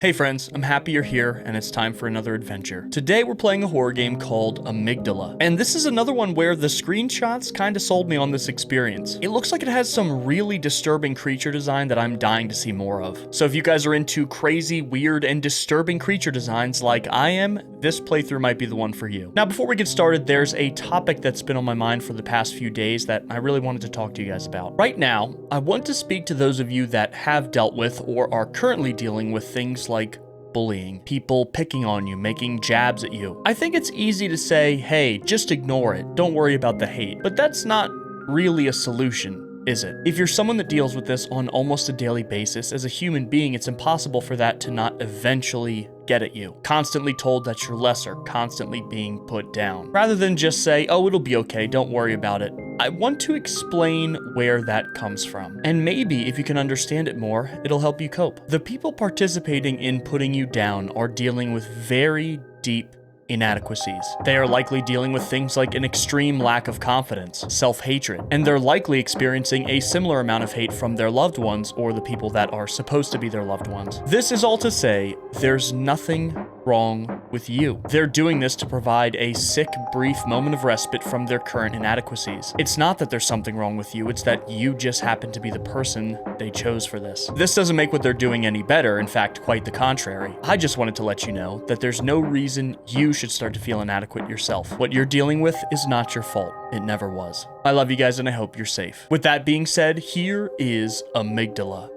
Hey friends, I'm happy you're here and it's time for another adventure. Today we're playing a horror game called Amygdala. And this is another one where the screenshots kinda sold me on this experience. It looks like it has some really disturbing creature design that I'm dying to see more of. So if you guys are into crazy, weird, and disturbing creature designs like I am, this playthrough might be the one for you. Now before we get started, there's a topic that's been on my mind for the past few days that I really wanted to talk to you guys about. Right now, I want to speak to those of you that have dealt with or are currently dealing with things like bullying, people picking on you, making jabs at you. I think it's easy to say, hey, just ignore it, don't worry about the hate, but that's not really a solution, is it? If you're someone that deals with this on almost a daily basis, as a human being, it's impossible for that to not eventually get at you. Constantly told that you're lesser, constantly being put down. Rather than just say, oh, it'll be okay, don't worry about it. I want to explain where that comes from. And maybe if you can understand it more, it'll help you cope. The people participating in putting you down are dealing with very deep inadequacies. They are likely dealing with things like an extreme lack of confidence, self-hatred, and they're likely experiencing a similar amount of hate from their loved ones or the people that are supposed to be their loved ones. This is all to say, there's nothing wrong with you. They're doing this to provide a sick, brief moment of respite from their current inadequacies. It's not that there's something wrong with you, it's that you just happen to be the person they chose for this. This doesn't make what they're doing any better, in fact, quite the contrary. I just wanted to let you know that there's no reason you should start to feel inadequate yourself. What you're dealing with is not your fault. It never was. I love you guys and I hope you're safe. With that being said, here is Amygdala.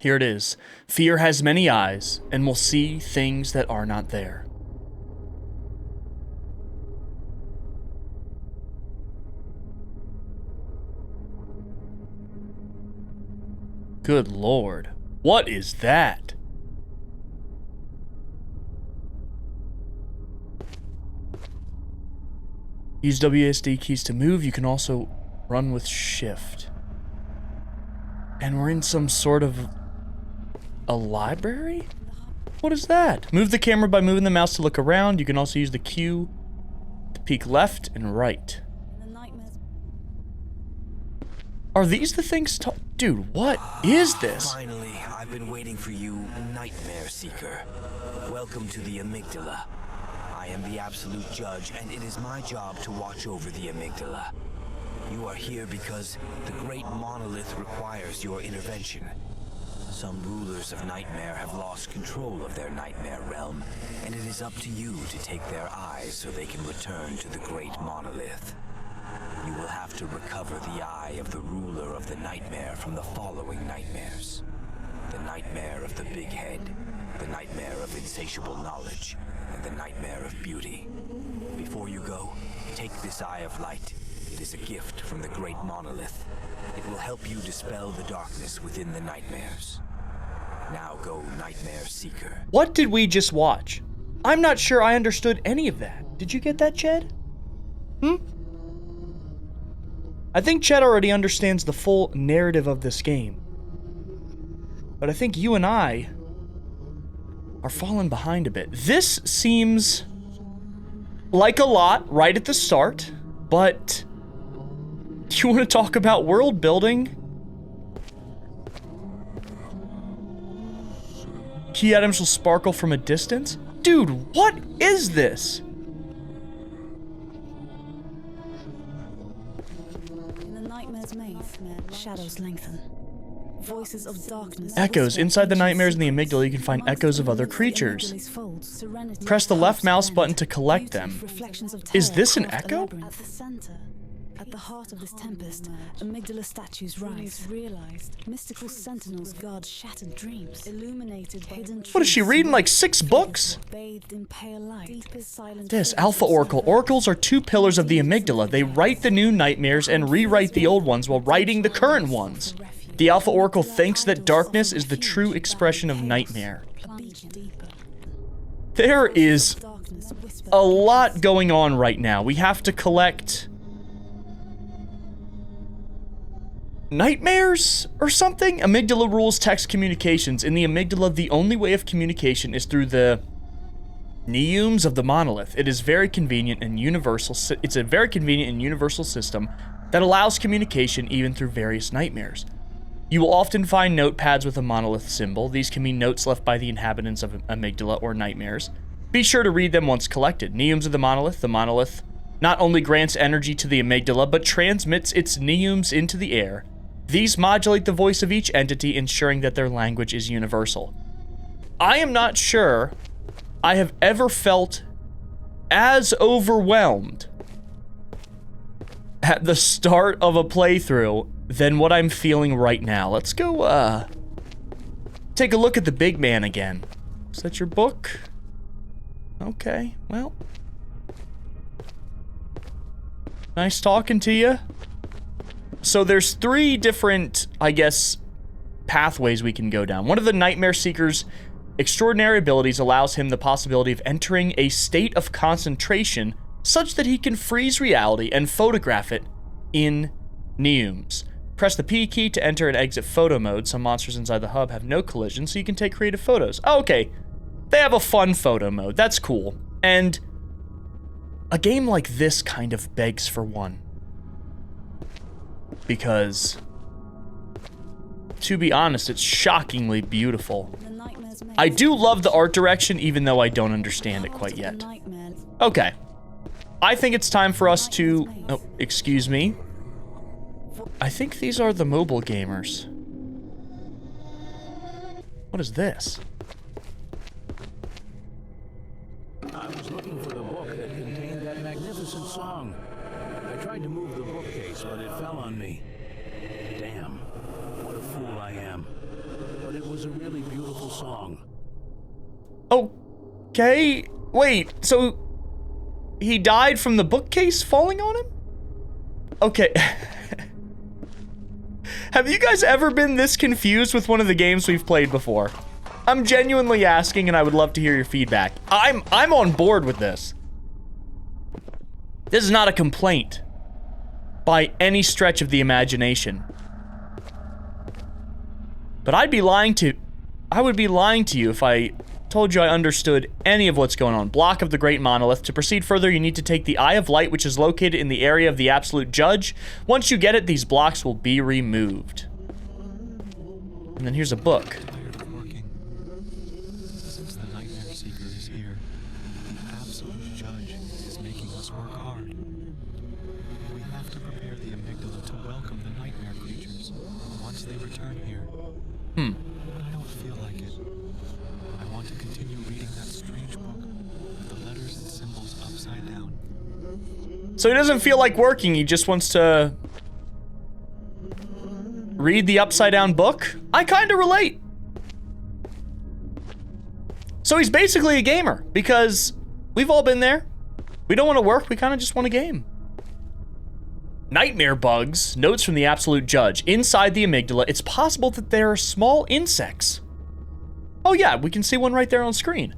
Here it is. Fear has many eyes and will see things that are not there. Good Lord. What is that? Use WASD keys to move. You can also run with shift. And we're in some sort of a library? What is that? Move the camera by moving the mouse to look around. You can also use the Q to peek left and right. Are these the things to— Dude, what is this? Finally, I've been waiting for you, Nightmare Seeker. Welcome to the Amygdala. I am the absolute judge, and it is my job to watch over the Amygdala. You are here because the great monolith requires your intervention. Some rulers of Nightmare have lost control of their Nightmare realm, and it is up to you to take their eyes so they can return to the great monolith. You will have to recover the eye of the ruler of the Nightmare from the following nightmares. The Nightmare of the Big Head, the Nightmare of Insatiable Knowledge, and the Nightmare of Beauty. Before you go, take this Eye of Light. It is a gift from the great monolith. It will help you dispel the darkness within the nightmares. Now go, Nightmare Seeker. What did we just watch? I'm not sure I understood any of that. Did you get that, Ched? I think Ched already understands the full narrative of this game. But I think you and I are falling behind a bit. This seems like a lot right at the start, but do you want to talk about world building? Key items will sparkle from a distance? Dude, what is this? Shadows lengthen. Voices of darkness. Echoes. Inside the nightmares in the amygdala, you can find echoes of other creatures. Press the left mouse button to collect them. Is this an echo? At the center, at the heart of this tempest, amygdala statues rise. Realized, mystical sentinels guard shattered dreams, illuminated hidden. What is she reading? Like 6 books? Bathed in pale light. This Alpha Oracle. Oracles are 2 pillars of the amygdala. They write the new nightmares and rewrite the old ones while writing the current ones. The Alpha Oracle thinks that darkness is the true expression of nightmare. There is a lot going on right now. We have to collect nightmares or something? Amygdala rules text communications. In the amygdala, the only way of communication is through the Neumes of the monolith. It is very convenient and universal. It's a very convenient and universal system that allows communication even through various nightmares. You will often find notepads with a monolith symbol. These can mean notes left by the inhabitants of amygdala or nightmares. Be sure to read them once collected. Neumes of the monolith. The monolith not only grants energy to the amygdala, but transmits its neumes into the air. These modulate the voice of each entity, ensuring that their language is universal. I am not sure I have ever felt as overwhelmed at the start of a playthrough than what I'm feeling right now. Let's go, take a look at the big man again. Is that your book? Okay, well. Nice talking to you. So there's 3 different, I guess, pathways we can go down. One of the Nightmare Seeker's extraordinary abilities allows him the possibility of entering a state of concentration such that he can freeze reality and photograph it in neumes. Press the P key to enter and exit photo mode. Some monsters inside the hub have no collision, so you can take creative photos. Oh, okay, they have a fun photo mode. That's cool. And a game like this kind of begs for one. Because, to be honest, it's shockingly beautiful. I do love the art direction, even though I don't understand it quite yet. Okay. I think it's time for us to... Oh, excuse me. I think these are the mobile gamers. What is this? I was looking for the book that contained that magnificent song. I tried to move the bookcase, but it fell on me. Damn, what a fool I am. But it was a really beautiful song. Okay, wait, so he died from the bookcase falling on him? Okay. Have you guys ever been this confused with one of the games we've played before? I'm genuinely asking, and I would love to hear your feedback. I'm on board with this. This is not a complaint by any stretch of the imagination. But I would be lying to you if I told you I understood any of what's going on. Block of the Great Monolith. To proceed further, you need to take the Eye of Light, which is located in the area of the Absolute Judge. Once you get it, these blocks will be removed. And then here's a book. Since the Nightmare Seeker is here, the Absolute Judge is making us work hard. We have to prepare the amygdala to welcome the nightmare creatures once they return here. But I don't feel like it. I want to continue reading that strange book with the letters and symbols upside down. So he doesn't feel like working, he just wants to read the upside down book? I kind of relate. So he's basically a gamer, because we've all been there. We don't want to work, we kind of just want a game. Nightmare bugs, notes from the Absolute Judge. Inside the amygdala, it's possible that there are small insects. Oh yeah, we can see one right there on screen.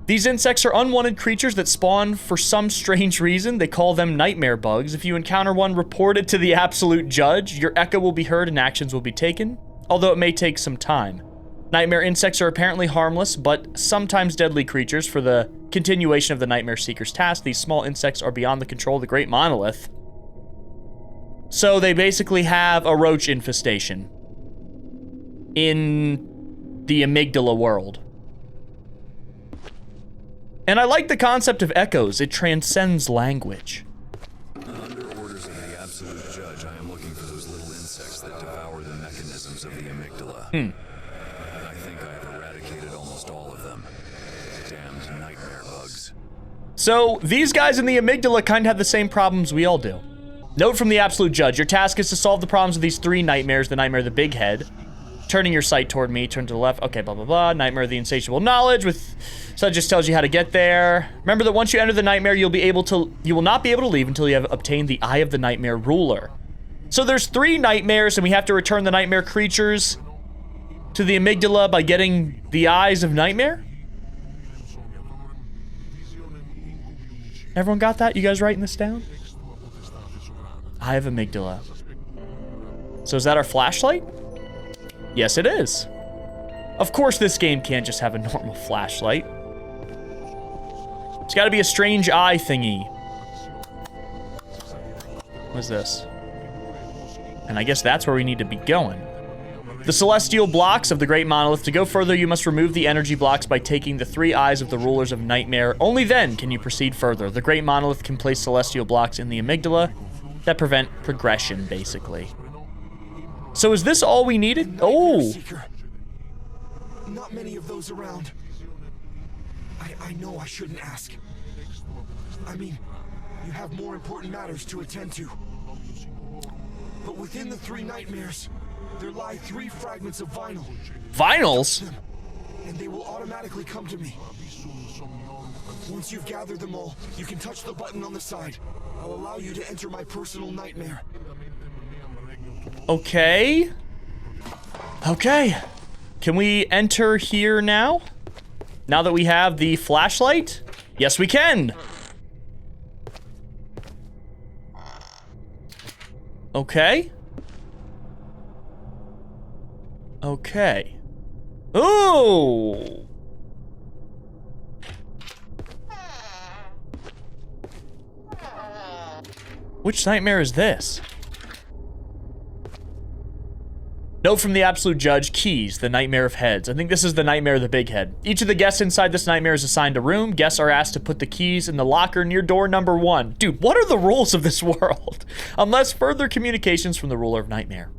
These insects are unwanted creatures that spawn for some strange reason. They call them nightmare bugs. If you encounter one, report it to the Absolute Judge. Your echo will be heard and actions will be taken, although it may take some time. Nightmare insects are apparently harmless, but sometimes deadly creatures. For the continuation of the Nightmare Seeker's task, these small insects are beyond the control of the Great Monolith. So they basically have a roach infestation in the amygdala world. And I like the concept of echoes. It transcends language. Under orders of the Absolute Judge, I am looking for those little insects that devour the mechanisms of the amygdala. I think I have eradicated almost all of them. Damned nightmare bugs. So these guys in the amygdala kind of have the same problems we all do. Note from the Absolute Judge. Your task is to solve the problems of these 3 nightmares. The nightmare of the big head. Turning your sight toward me, turn to the left. Okay, blah, blah, blah. Nightmare of the insatiable knowledge so that just tells you how to get there. Remember that once you enter the nightmare, you will not be able to leave until you have obtained the Eye of the Nightmare Ruler. So there's 3 nightmares, and we have to return the nightmare creatures to the amygdala by getting the Eyes of Nightmare? Everyone got that? You guys writing this down? Eye of Amygdala. So is that our flashlight? Yes, it is. Of course, this game can't just have a normal flashlight. It's got to be a strange eye thingy. What's this? And I guess that's where we need to be going. The celestial blocks of the Great Monolith. To go further, you must remove the energy blocks by taking the 3 eyes of the rulers of Nightmare. Only then can you proceed further. The Great Monolith can place celestial blocks in the amygdala that prevent progression, basically. So is this all we needed? Oh! Seeker. Not many of those around. I know I shouldn't ask. I mean, you have more important matters to attend to. But within the 3 nightmares, there lie 3 fragments of vinyl. Vinyls? And they will automatically come to me. Once you've gathered them all, you can touch the button on the side. I'll allow you to enter my personal nightmare. Okay. Okay. Can we enter here now? Now that we have the flashlight? Yes, we can. Okay. Okay. Ooh! Which nightmare is this? Note from the absolute judge, keys, the nightmare of heads. I think this is the nightmare of the big head. Each of the guests inside this nightmare is assigned a room. Guests are asked to put the keys in the locker near door number 1. Dude, what are the rules of this world? Unless further communications from the ruler of nightmare.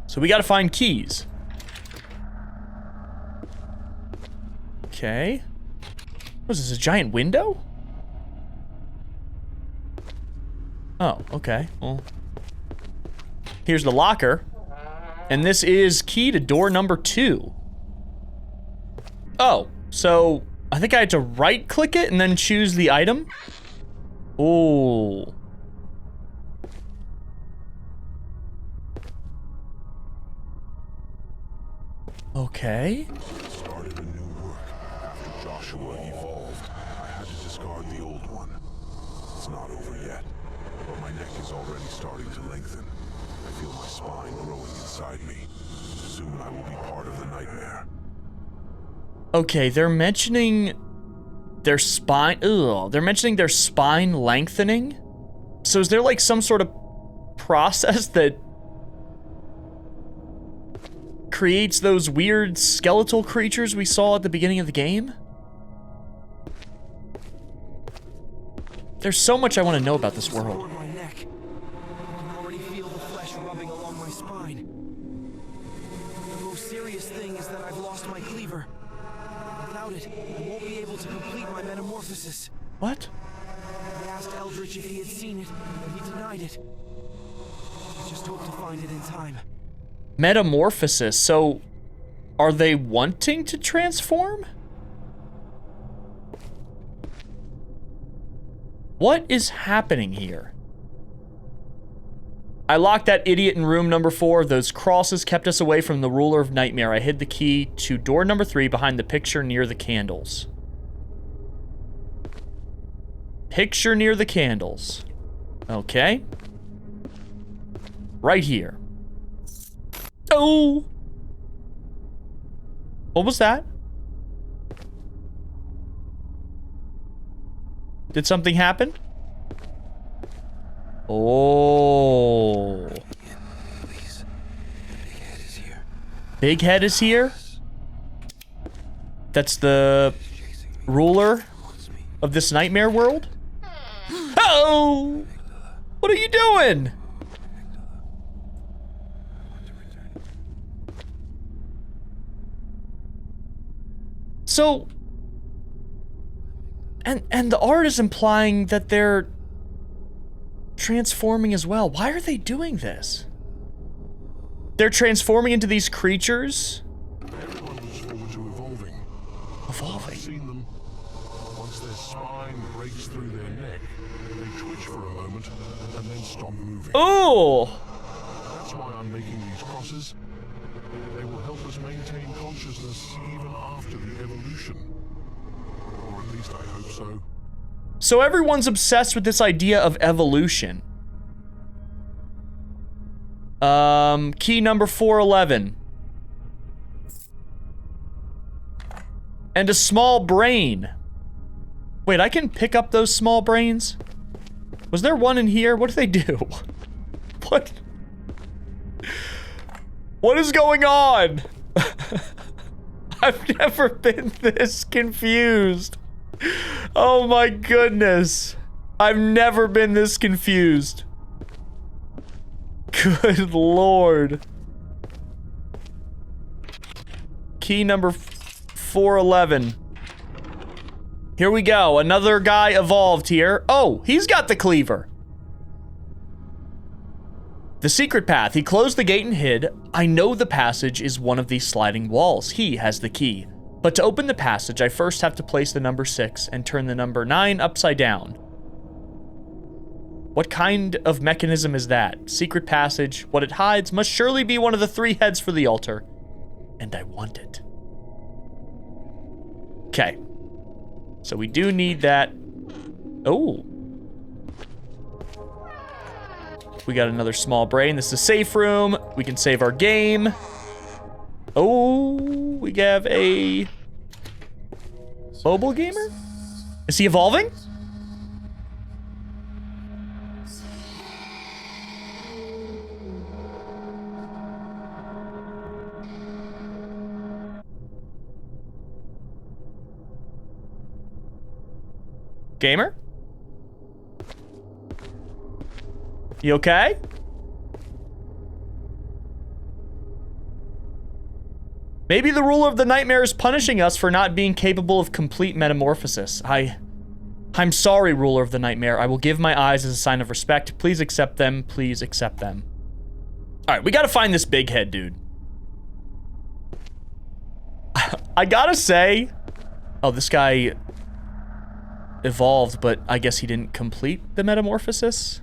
So we gotta find keys. Okay. What is this, a giant window? Oh, okay. Well, here's the locker. And this is key to door number 2. Oh, so I think I had to right-click it and then choose the item? Oh. Okay. Started a new work. After Joshua evolved, I had to discard the old one. It's not over yet, but my neck is already starting to lengthen. I feel my spine growing inside me. Soon I will be part of the nightmare. Okay, they're mentioning their spine. Ugh, they're mentioning their spine lengthening. So is there like some sort of process that creates those weird skeletal creatures we saw at the beginning of the game? There's so much I want to know about this world. Support my neck. I can already feel the flesh rubbing along my spine. The most serious thing is that I've lost my cleaver. Without it, I won't be able to complete my metamorphosis. What? I asked Eldritch if he had seen it, but he denied it. I just hope to find it in time. Metamorphosis. So, are they wanting to transform? What is happening here? I locked that idiot in room number 4. Those crosses kept us away from the ruler of nightmare. I hid the key to door number 3 behind the picture near the candles. Picture near the candles. Okay. Right here. Oh! What was that? Did something happen? Oh. Please. The big head is here. Big head is here? That's the ruler of this nightmare world? Oh! What are you doing? So, and the art is implying that they're transforming as well. Why are they doing this? They're transforming into these creatures? Everyone looks forward to evolving. I've seen them. Once their spine breaks through their neck, they twitch for a moment and then stop moving. Oh! That's why I'm making these crosses. They will help us maintain consciousness even after the evolution. Or at least I hope so. So everyone's obsessed with this idea of evolution. Key number 411. And a small brain. Wait, I can pick up those small brains? Was there one in here? What do they do? What? What is going on? I've never been this confused. Oh my goodness. I've never been this confused. Good lord. Key number 411. Here we go. Another guy evolved here. Oh, he's got the cleaver. The secret path. He closed the gate and hid. I know the passage is one of these sliding walls. He has the key. But to open the passage, I first have to place the number 6 and turn the number 9 upside down. What kind of mechanism is that? Secret passage. What it hides must surely be one of the 3 heads for the altar. And I want it. Okay. So we do need that. Oh. We got another small brain. This is a safe room. We can save our game. Oh, we have a mobile gamer? Is he evolving? Gamer? You okay? Maybe the ruler of the nightmare is punishing us for not being capable of complete metamorphosis. I'm sorry, ruler of the nightmare. I will give my eyes as a sign of respect. Please accept them. Please accept them. All right, we gotta find this big head dude. I gotta say, oh, this guy evolved, but I guess he didn't complete the metamorphosis.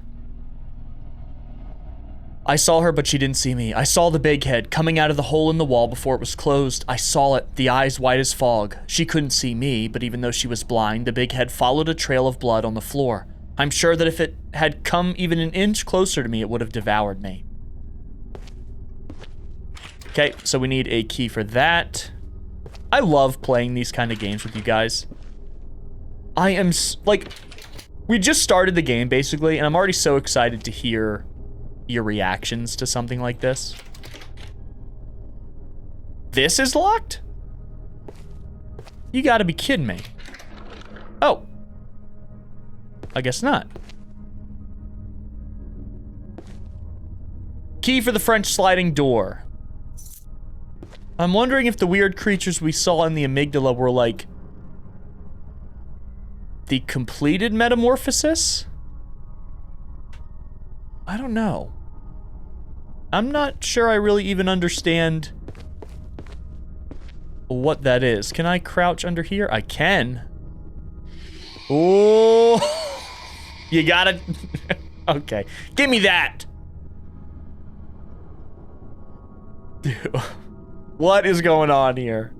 I saw her, but she didn't see me. I saw the big head coming out of the hole in the wall before it was closed. I saw it, the eyes white as fog. She couldn't see me, but even though she was blind, the big head followed a trail of blood on the floor. I'm sure that if it had come even an inch closer to me, it would have devoured me. Okay, so we need a key for that. I love playing these kind of games with you guys. I am, like, we just started the game, basically, and I'm already so excited to hear your reactions to something like this. This is locked? You gotta be kidding me. Oh. I guess not. Key for the French sliding door. I'm wondering if the weird creatures we saw in the amygdala were like the completed metamorphosis? I don't know. I'm not sure I really even understand what that is. Can I crouch under here? I can. Oh, you got it. Okay, give me that. Dude, what is going on here?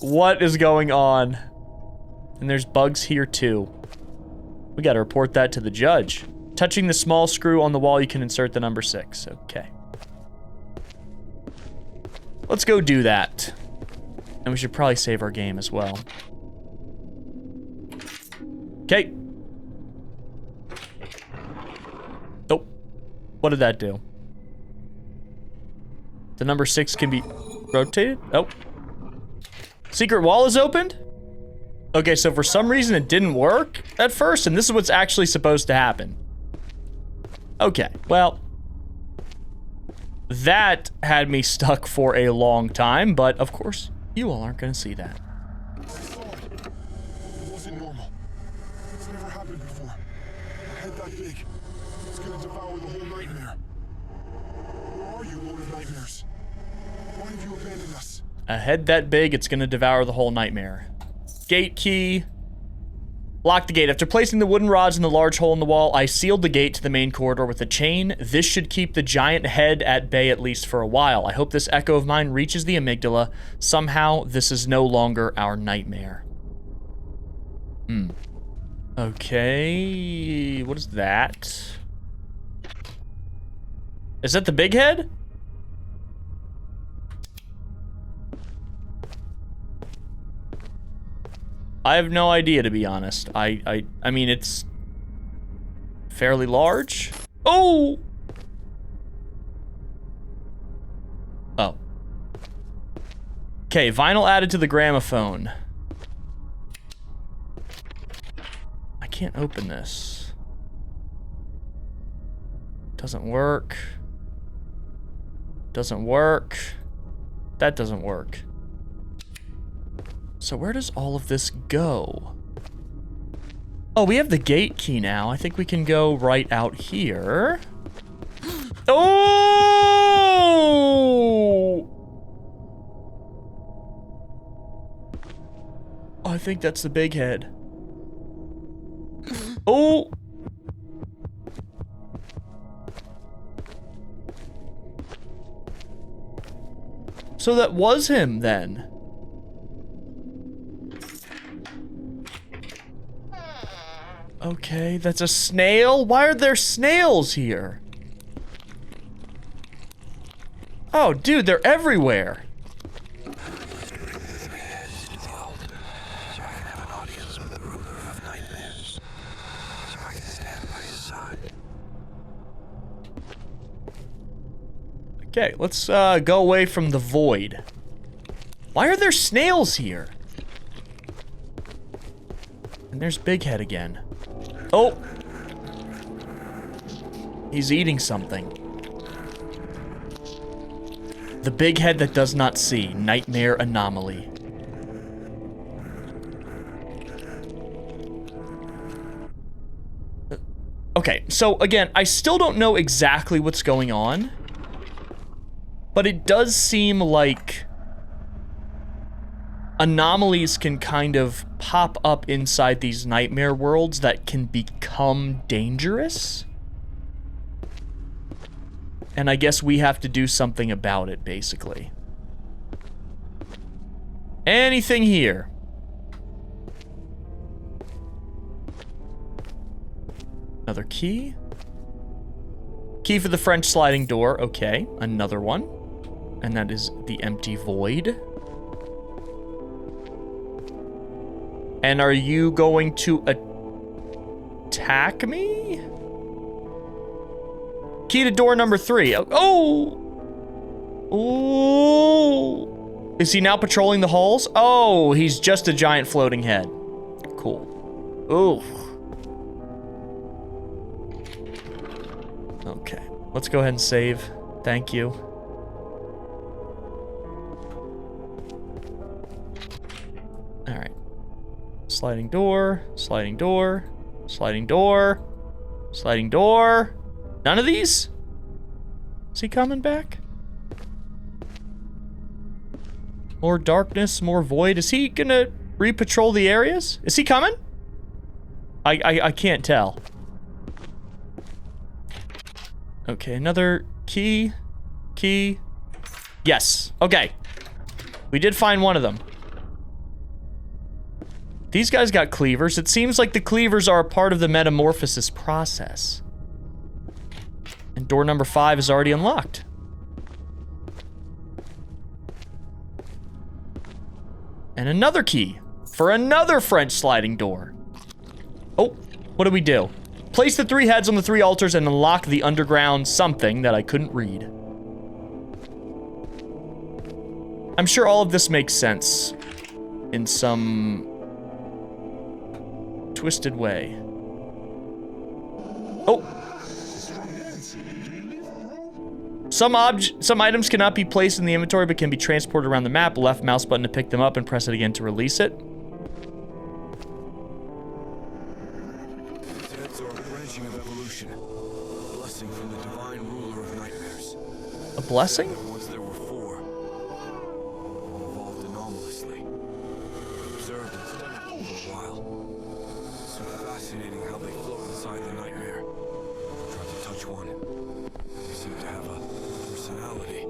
What is going on? And there's bugs here too. We gotta report that to the judge. Touching the small screw on the wall, you can insert the number 6. Okay. Let's go do that. And we should probably save our game as well. Okay. Oh. What did that do? The number 6 can be rotated? Oh. Secret wall is opened? Okay, so for some reason it didn't work at first, and this is what's actually supposed to happen. Okay, well, that had me stuck for a long time, but of course, you all aren't gonna see that. I saw it. It wasn't normal. It's never happened before. A head that big. It's gonna devour the whole nightmare. Where are you, Lord of Nightmares? Why have you abandoned us? A head that big, it's gonna devour the whole nightmare. Gate key. Lock the gate. After placing the wooden rods in the large hole in the wall, I sealed the gate to the main corridor with a chain. This should keep the giant head at bay at least for a while. I hope this echo of mine reaches the amygdala. Somehow, this is no longer our nightmare. Okay. What is that? Is that the big head? I have no idea, to be honest. I mean, it's fairly large. Oh! Oh. Okay, vinyl added to the gramophone. I can't open this. Doesn't work. Doesn't work. That doesn't work. So where does all of this go? Oh, we have the gate key now. I think we can go right out here. Oh! I think that's the big head. Oh! So that was him then. Okay, that's a snail? Why are there snails here? Oh, dude, they're everywhere. Okay, let's go away from the void. Why are there snails here? And there's Big Head again. Oh! He's eating something. The big head that does not see. Nightmare anomaly. Okay, so again, I still don't know exactly what's going on. But it does seem like anomalies can kind of pop up inside these nightmare worlds that can become dangerous. And I guess we have to do something about it, basically. Anything here? Another key? Key for the French sliding door. Okay, another one. And that is the empty void. And are you going to attack me? Key to door number 3. Oh! Oh! Is he now patrolling the halls? Oh, he's just a giant floating head. Cool. Ooh. Okay, let's go ahead and save. Thank you. All right. Sliding door, sliding door, sliding door, sliding door. None of these? Is he coming back? More darkness, more void. Is he gonna re-patrol the areas? Is he coming? I can't tell. Okay, another key. Key. Yes. Okay. We did find one of them. These guys got cleavers. It seems like the cleavers are a part of the metamorphosis process. And door number 5 is already unlocked. And another key for another French sliding door. Oh, what do we do? Place the 3 heads on the 3 altars and unlock the underground something that I couldn't read. I'm sure all of this makes sense in some twisted way. Oh. Some items cannot be placed in the inventory but can be transported around the map. Left mouse button to pick them up and press it again to release it. These heads are a branching of evolution. A blessing from the divine ruler of nightmares. A blessing? Once there were 4. Evolved anomalously. Observed and studied for a while. So fascinating how they float inside the nightmare. Tried to touch one. They seem to have a personality.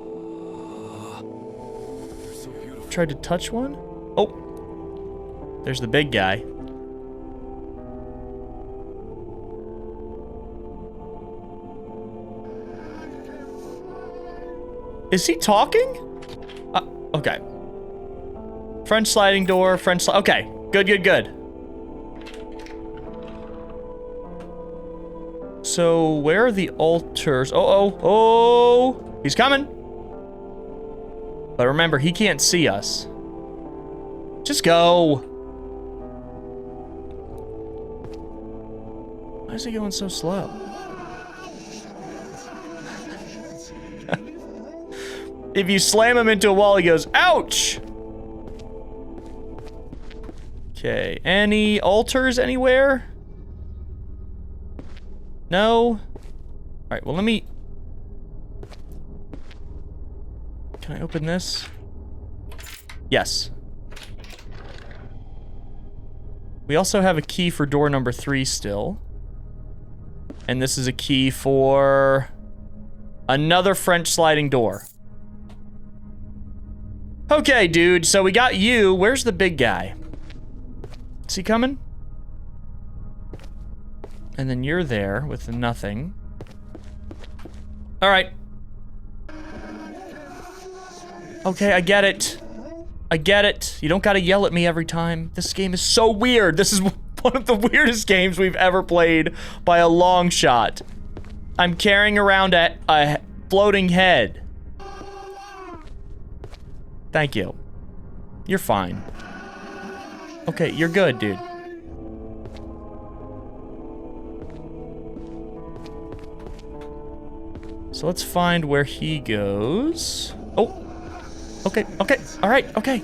They're so beautiful. Tried to touch one? Oh. There's the big guy. Is he talking? Okay. French sliding door, okay. Good, good, good. So, where are the altars? Oh! He's coming! But remember, he can't see us. Just go! Why is he going so slow? If you slam him into a wall, he goes, ouch! Okay, any altars anywhere? No? Alright, well let me... Can I open this? Yes. We also have a key for door number 3 still. And this is a key for... another French sliding door. Okay, dude, so we got you. Where's the big guy? Is he coming? And then you're there with the nothing. Alright. Okay, I get it. I get it. You don't gotta yell at me every time. This game is so weird. This is one of the weirdest games we've ever played by a long shot. I'm carrying around a floating head. Thank you. You're fine. Okay, you're good, dude. So let's find where he goes. Oh. Okay, okay, alright, okay.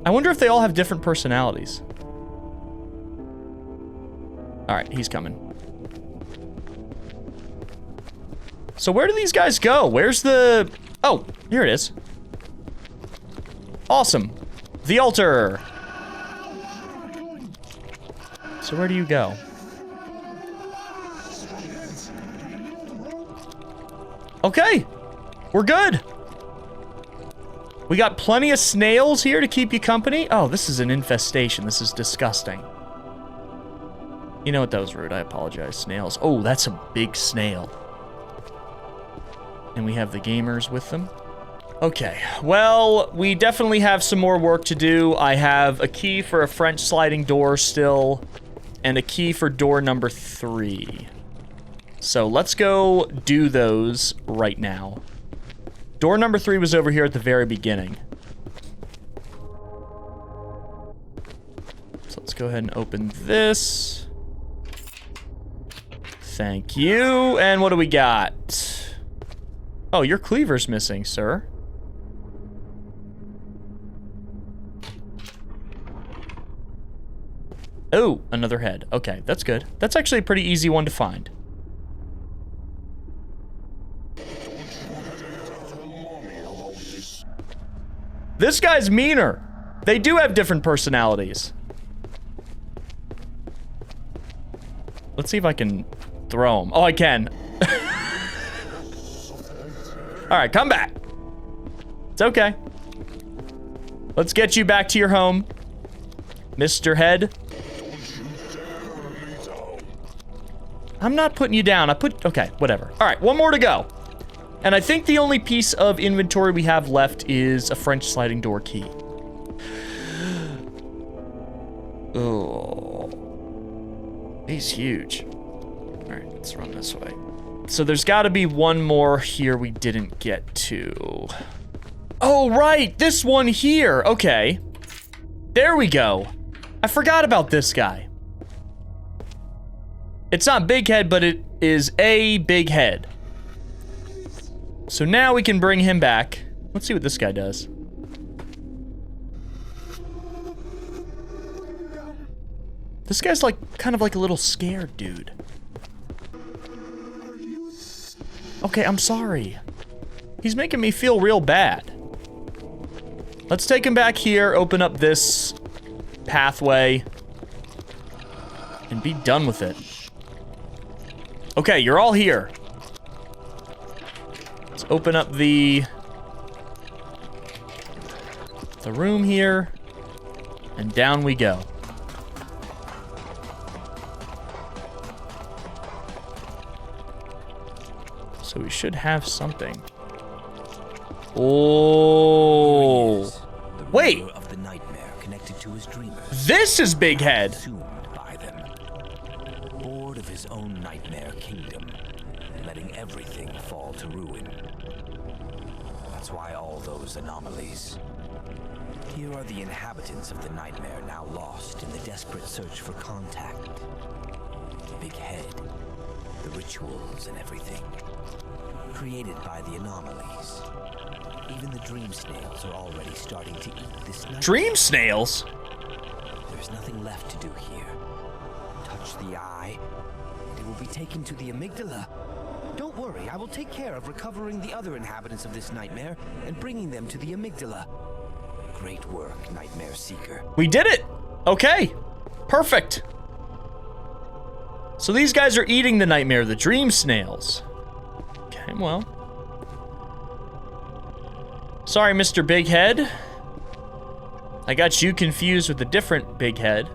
I wonder if they all have different personalities. Alright, he's coming. So where do these guys go? Where's the... Oh, here it is. Awesome. The altar. So where do you go? Okay. We're good. We got plenty of snails here to keep you company. Oh, this is an infestation. This is disgusting. You know what? That was rude. I apologize. Snails. Oh, that's a big snail. And we have the gamers with them. Okay, well, we definitely have some more work to do. I have a key for a French sliding door still, and a key for door number 3. So let's go do those right now. Door number 3 was over here at the very beginning. So let's go ahead and open this. Thank you. And what do we got? Oh, your cleaver's missing, sir. Oh, another head. Okay, that's good. That's actually a pretty easy one to find. This guy's meaner. They do have different personalities. Let's see if I can throw him. Oh, I can. All right, come back. It's okay. Let's get you back to your home, Mr. Head. I'm not putting you down. Okay, whatever. All right, one more to go. And I think the only piece of inventory we have left is a French sliding door key. Oh. He's huge. All right, let's run this way. So there's got to be one more here we didn't get to. Oh, right, this one here. Okay. There we go. I forgot about this guy. It's not big head, but it is a big head. So now we can bring him back. Let's see what this guy does. This guy's like, kind of like a little scared dude. Okay, I'm sorry. He's making me feel real bad. Let's take him back here, open up this pathway, and be done with it. Okay, you're all here. Let's open up the room here, and down we go. So we should have something. Oh. Wait. Of the nightmare connected to his dreamers. This is Big Head. Consumed by them. Bored of his own nightmare kingdom, letting everything fall to ruin. That's why all those anomalies. Here are the inhabitants of the nightmare now lost in the desperate search for contact. Big Head, the rituals and everything. Created by the anomalies. Even the dream snails are already starting to eat this nightmare. Dream snails? There's nothing left to do here. Touch the eye, and it will be taken to the amygdala. Don't worry, I will take care of recovering the other inhabitants of this nightmare and bringing them to the amygdala. Great work, Nightmare Seeker. We did it! Okay. Perfect. So these guys are eating the nightmare, the dream snails. Okay, well. Sorry, Mr. Big Head. I got you confused with a different Big Head.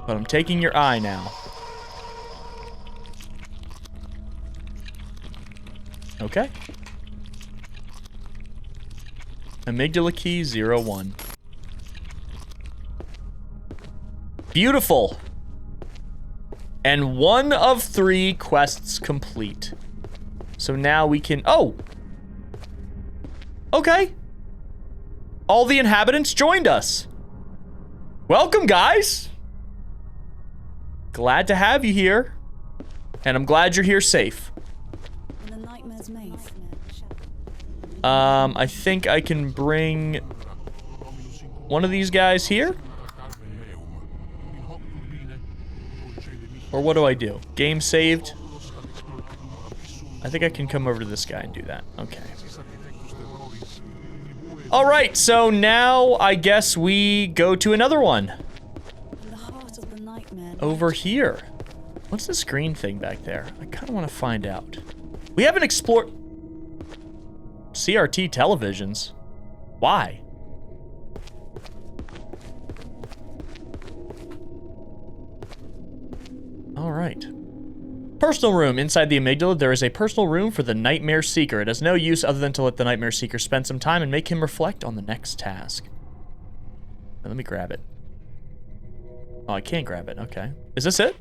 But I'm taking your eye now. Okay. Amygdala key 01. Beautiful. And 1 of 3 quests complete. So now we can... Oh! Okay. All the inhabitants joined us. Welcome, guys. Glad to have you here. And I'm glad you're here safe. In the nightmare's maze. I think I can bring one of these guys here. Or what do I do? Game saved. I think I can come over to this guy and do that. Okay. Alright, so now I guess we go to another one. In the heart of the nightmare. Over here. What's this green thing back there? I kind of want to find out. We haven't explored... CRT televisions? Why? Alright. Personal room. Inside the amygdala, there is a personal room for the Nightmare Seeker. It has no use other than to let the Nightmare Seeker spend some time and make him reflect on the next task. Let me grab it. Oh, I can't grab it. Okay. Is this it?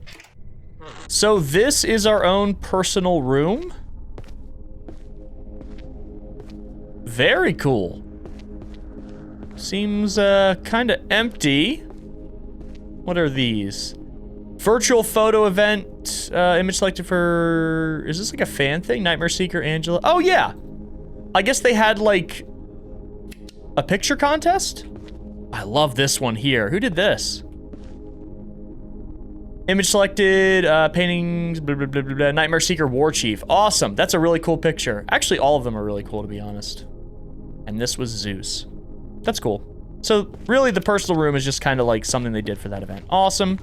So this is our own personal room? Very cool. Seems kind of empty. What are these? Virtual photo event, image selected for... Is this like a fan thing? Nightmare Seeker, Angela. Oh, yeah. I guess they had like a picture contest? I love this one here. Who did this? Image selected, paintings, blah, blah, blah, blah, blah. Nightmare Seeker War Chief. Awesome. That's a really cool picture. Actually, all of them are really cool, to be honest. And this was Zeus. That's cool. So, really, the personal room is just kind of like something they did for that event. Awesome.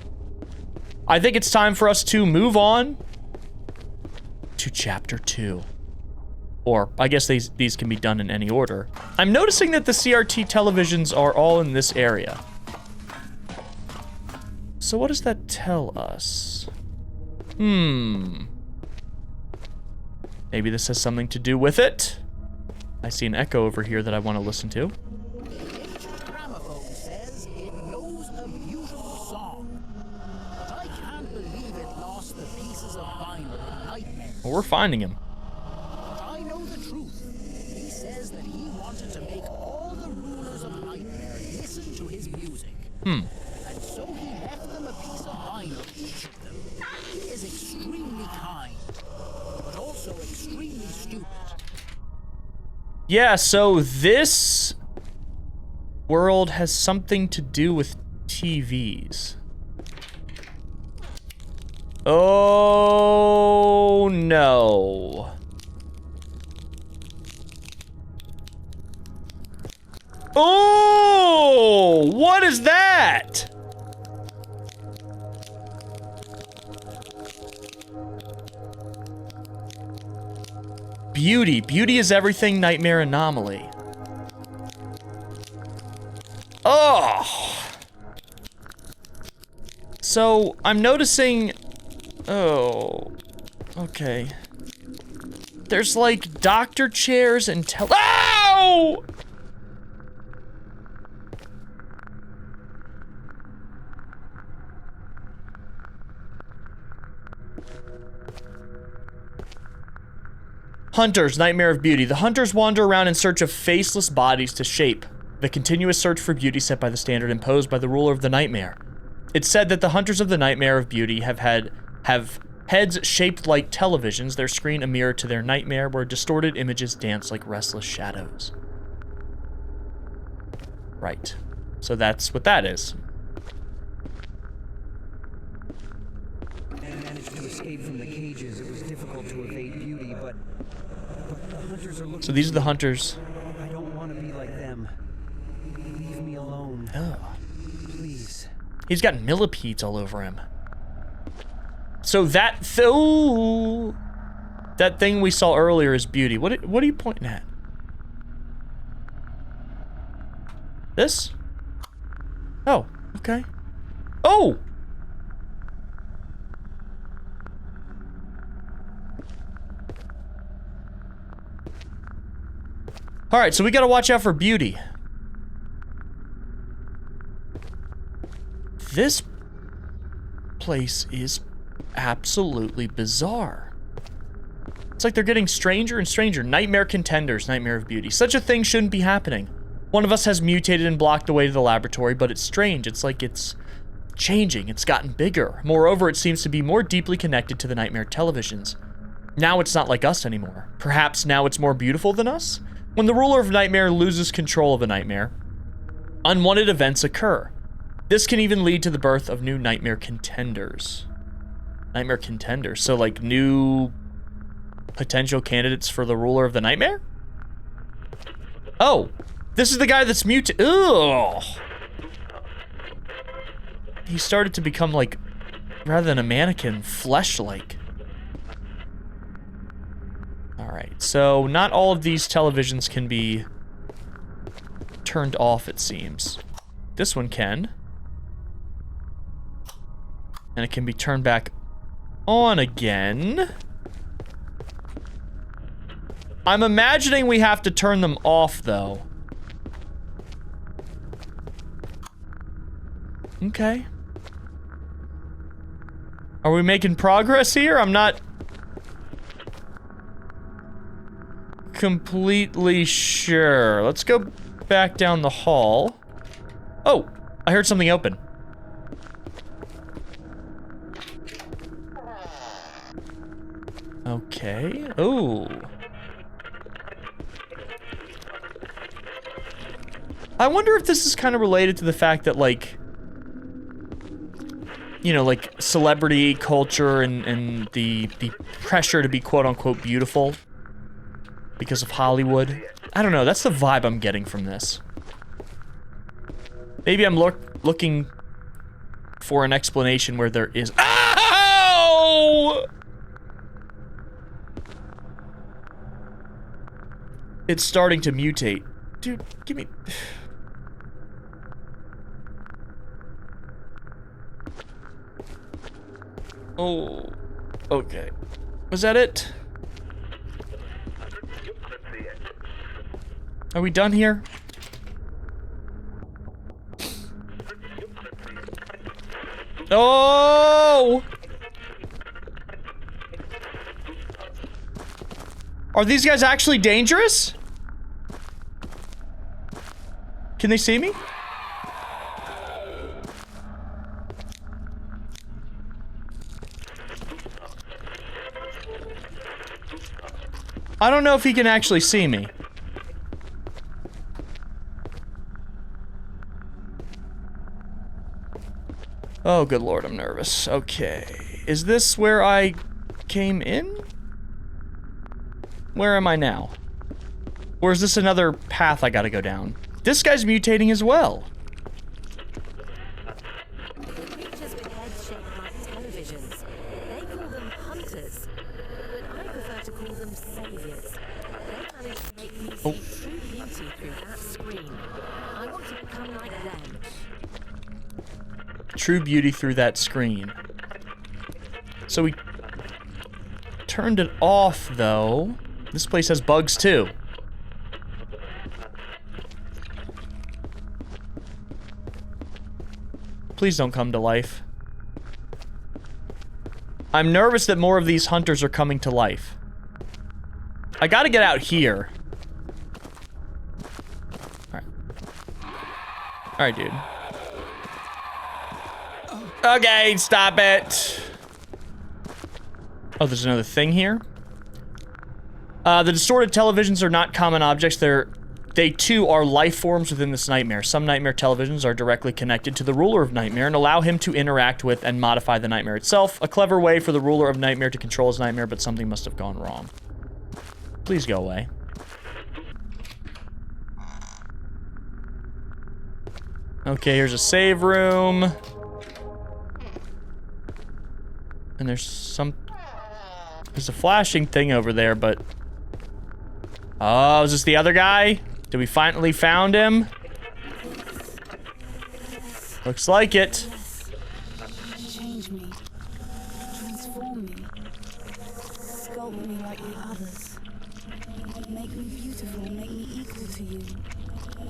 I think it's time for us to move on to Chapter 2. Or, I guess these can be done in any order. I'm noticing that the CRT televisions are all in this area. So what does that tell us? Maybe this has something to do with it. I see an echo over here that I want to listen to. Gramophone says it knows a beautiful song, but I can't believe it lost the pieces of vinyl in Nightmare. Well, we're finding him. But I know the truth. He says that he wanted to make all the rulers of Nightmare listen to his music. And so he left them a piece of vinyl, each of them. He is extremely kind, but also extremely stupid. Yeah, so this world has something to do with TVs. Oh, no. Oh, what is that? Beauty. Beauty is everything, Nightmare Anomaly. Oh! So, I'm noticing... Oh... Okay. There's like doctor chairs and Ow! Hunters, Nightmare of Beauty. The hunters wander around in search of faceless bodies to shape the continuous search for beauty set by the standard imposed by the ruler of the nightmare. It's said that the hunters of the Nightmare of Beauty have heads shaped like televisions, their screen a mirror to their nightmare, where distorted images dance like restless shadows. Right. So that's what that is. Managed to escape from the cages. It was difficult to evade beauty, but the hunters are looking. So these are the hunters. I don't want to be like them. Leave me alone. Oh. Please. He's got millipedes all over him. So that that thing we saw earlier is beauty. What are you pointing at? This? Oh, okay. Oh! All right, so we gotta watch out for beauty. This place is absolutely bizarre. It's like they're getting stranger and stranger. Nightmare contenders, Nightmare of Beauty. Such a thing shouldn't be happening. One of us has mutated and blocked the way to the laboratory, but it's strange. It's like it's changing. It's gotten bigger. Moreover, it seems to be more deeply connected to the Nightmare televisions. Now it's not like us anymore. Perhaps now it's more beautiful than us? When the ruler of Nightmare loses control of a nightmare, unwanted events occur. This can even lead to the birth of new Nightmare contenders. Nightmare contenders, so like new potential candidates for the ruler of the Nightmare? Oh, this is the guy that's mutated. Ugh. He started to become like, rather than a mannequin, flesh-like. Alright, so not all of these televisions can be turned off, it seems. This one can. And it can be turned back on again. I'm imagining we have to turn them off, though. Okay. Are we making progress here? I'm not completely sure. Let's go back down the hall. Oh, I heard something open. Okay. Oh. I wonder if this is kind of related to the fact that, like, you know, like, celebrity culture and the pressure to be quote-unquote beautiful because of Hollywood. I don't know, that's the vibe I'm getting from this. Maybe I'm looking for an explanation where there is— Ow! It's starting to mutate. Dude, give me— Oh, okay. Was that it? Are we done here? Oh! Are these guys actually dangerous? Can they see me? I don't know if he can actually see me. Oh, good lord, I'm nervous. Okay. Is this where I came in? Where am I now? Or is this another path I gotta go down? This guy's mutating as well. Creatures with heads shaped like televisions. They call them hunters, but I prefer to call them saviors. They manage to make me see true beauty through that screen. I want to become like them. True beauty through that screen. So we turned it off, though. This place has bugs, too. Please don't come to life. I'm nervous that more of these hunters are coming to life. I gotta get out here. Alright. Alright, dude. Okay, stop it. Oh, there's another thing here. The distorted televisions are not common objects. They too are life forms within this nightmare. Some nightmare televisions are directly connected to the ruler of nightmare and allow him to interact with and modify the nightmare itself. A clever way for the ruler of nightmare to control his nightmare, but something must have gone wrong. Please go away. Okay, here's a save room. And there's a flashing thing over there, but... Oh, is this the other guy? Did we finally found him? Looks like it. Change me. Transform me. Sculpt me like the others. Make me beautiful. Make me equal to you.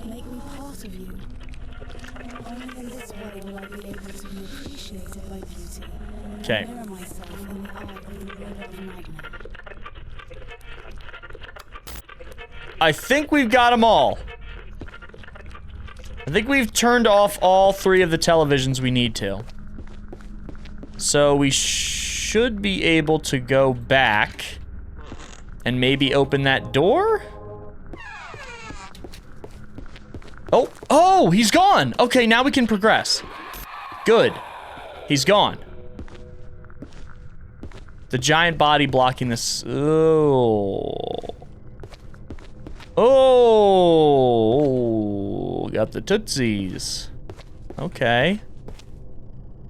Make me part of you. Only in this way will I be able to be appreciated by beauty. Okay. Mirror myself in the eye of the ruler of nightmare. I think we've got them all. I think we've turned off all 3 of the televisions we need to. So we should be able to go back and maybe open that door? Oh, he's gone. Okay, now we can progress. Good. He's gone. The giant body blocking this. Oh, got the tootsies. Okay.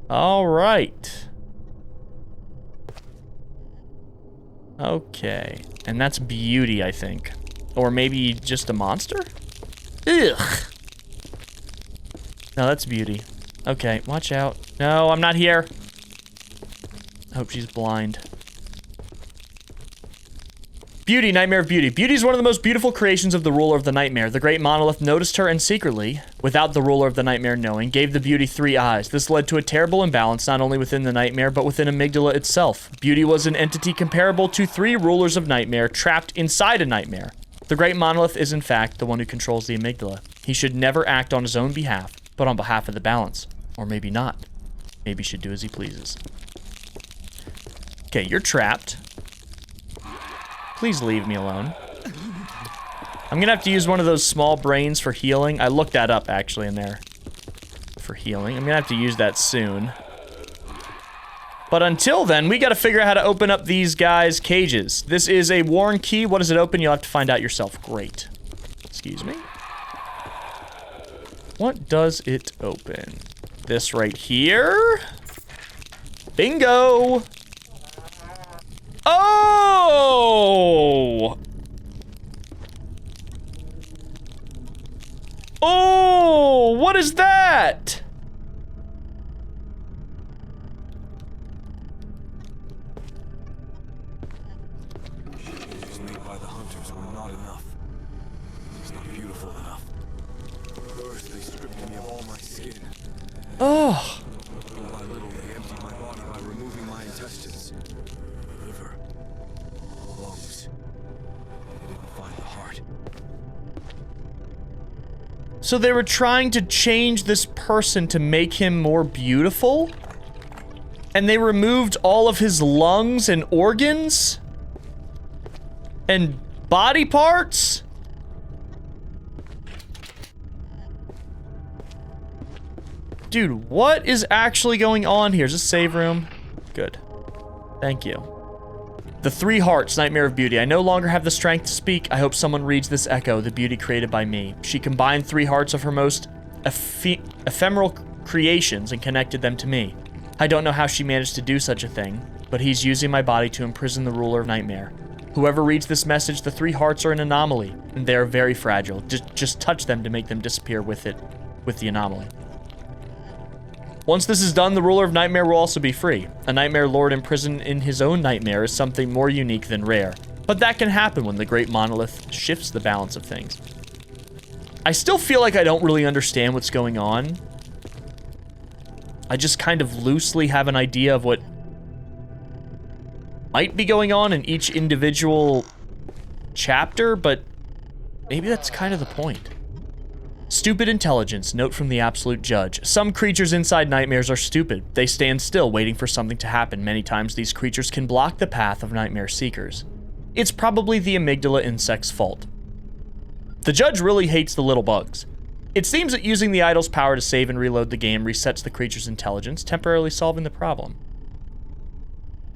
All right. Okay. And that's Beauty, I think. Or maybe just a monster? Ugh. No, that's Beauty. Okay, watch out. No, I'm not here. I hope she's blind. Beauty, Nightmare of Beauty. Beauty is one of the most beautiful creations of the ruler of the nightmare. The great monolith noticed her and secretly, without the ruler of the nightmare knowing, gave the Beauty 3 eyes. This led to a terrible imbalance not only within the nightmare, but within Amygdala itself. Beauty was an entity comparable to 3 rulers of nightmare trapped inside a nightmare. The great monolith is in fact the one who controls the amygdala. He should never act on his own behalf, but on behalf of the balance. Or maybe not. Maybe he should do as he pleases. Okay, you're trapped. Please leave me alone. I'm gonna have to use one of those small brains for healing. I looked that up actually in there for healing. I'm gonna have to use that soon. But until then, we gotta figure out how to open up these guys' cages. This is a worn key. What does it open? You'll have to find out yourself. Great. Excuse me. What does it open? This right here? Bingo! Oh! Oh, what is that? Changes made by the hunters were not enough. It's not beautiful enough. First, they stripped me of all my skin. Oh. Little by little, they emptied my body by removing my intestines. Liver. Lungs. They didn't find the heart. So they were trying to change this person to make him more beautiful? And they removed all of his lungs and organs? And body parts? Dude, what is actually going on here? Is this save room? Good. Thank you. The 3 hearts, Nightmare of Beauty. I no longer have the strength to speak. I hope someone reads this echo, the beauty created by me. She combined 3 hearts of her most ephemeral creations and connected them to me. I don't know how she managed to do such a thing, but he's using my body to imprison the ruler of nightmare. Whoever reads this message, the 3 hearts are an anomaly, and they are very fragile. Just touch them to make them disappear with the anomaly. Once this is done, the ruler of nightmare will also be free. A nightmare lord imprisoned in his own nightmare is something more unique than rare. But that can happen when the great monolith shifts the balance of things. I still feel like I don't really understand what's going on. I just kind of loosely have an idea of what might be going on in each individual chapter, but maybe that's kind of the point. Stupid intelligence, note from the absolute judge. Some creatures inside nightmares are stupid. They stand still, waiting for something to happen. Many times these creatures can block the path of nightmare seekers. It's probably the amygdala insect's fault. The judge really hates the little bugs. It seems that using the idol's power to save and reload the game resets the creature's intelligence, temporarily solving the problem.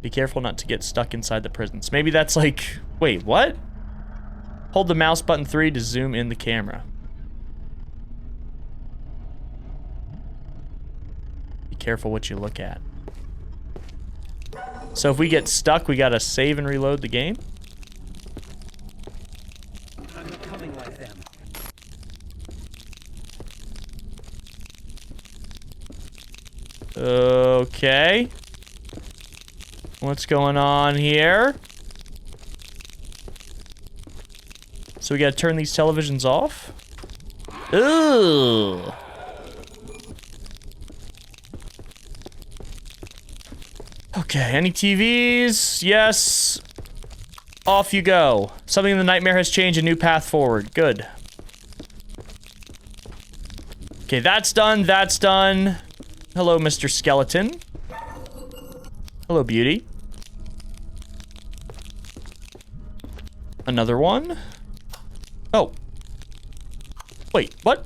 Be careful not to get stuck inside the prisons. Maybe that's like... Wait, what? Hold the mouse button 3 to zoom in the camera. Be careful what you look at. So if we get stuck, we gotta save and reload the game? I'm becoming like them. Okay. What's going on here? So we gotta turn these televisions off? Ooh. Okay, any TVs? Yes. Off you go. Something in the nightmare has changed, a new path forward. Good. Okay, that's done, that's done. Hello, Mr. Skeleton. Hello, beauty. Another one. Oh. Wait, what?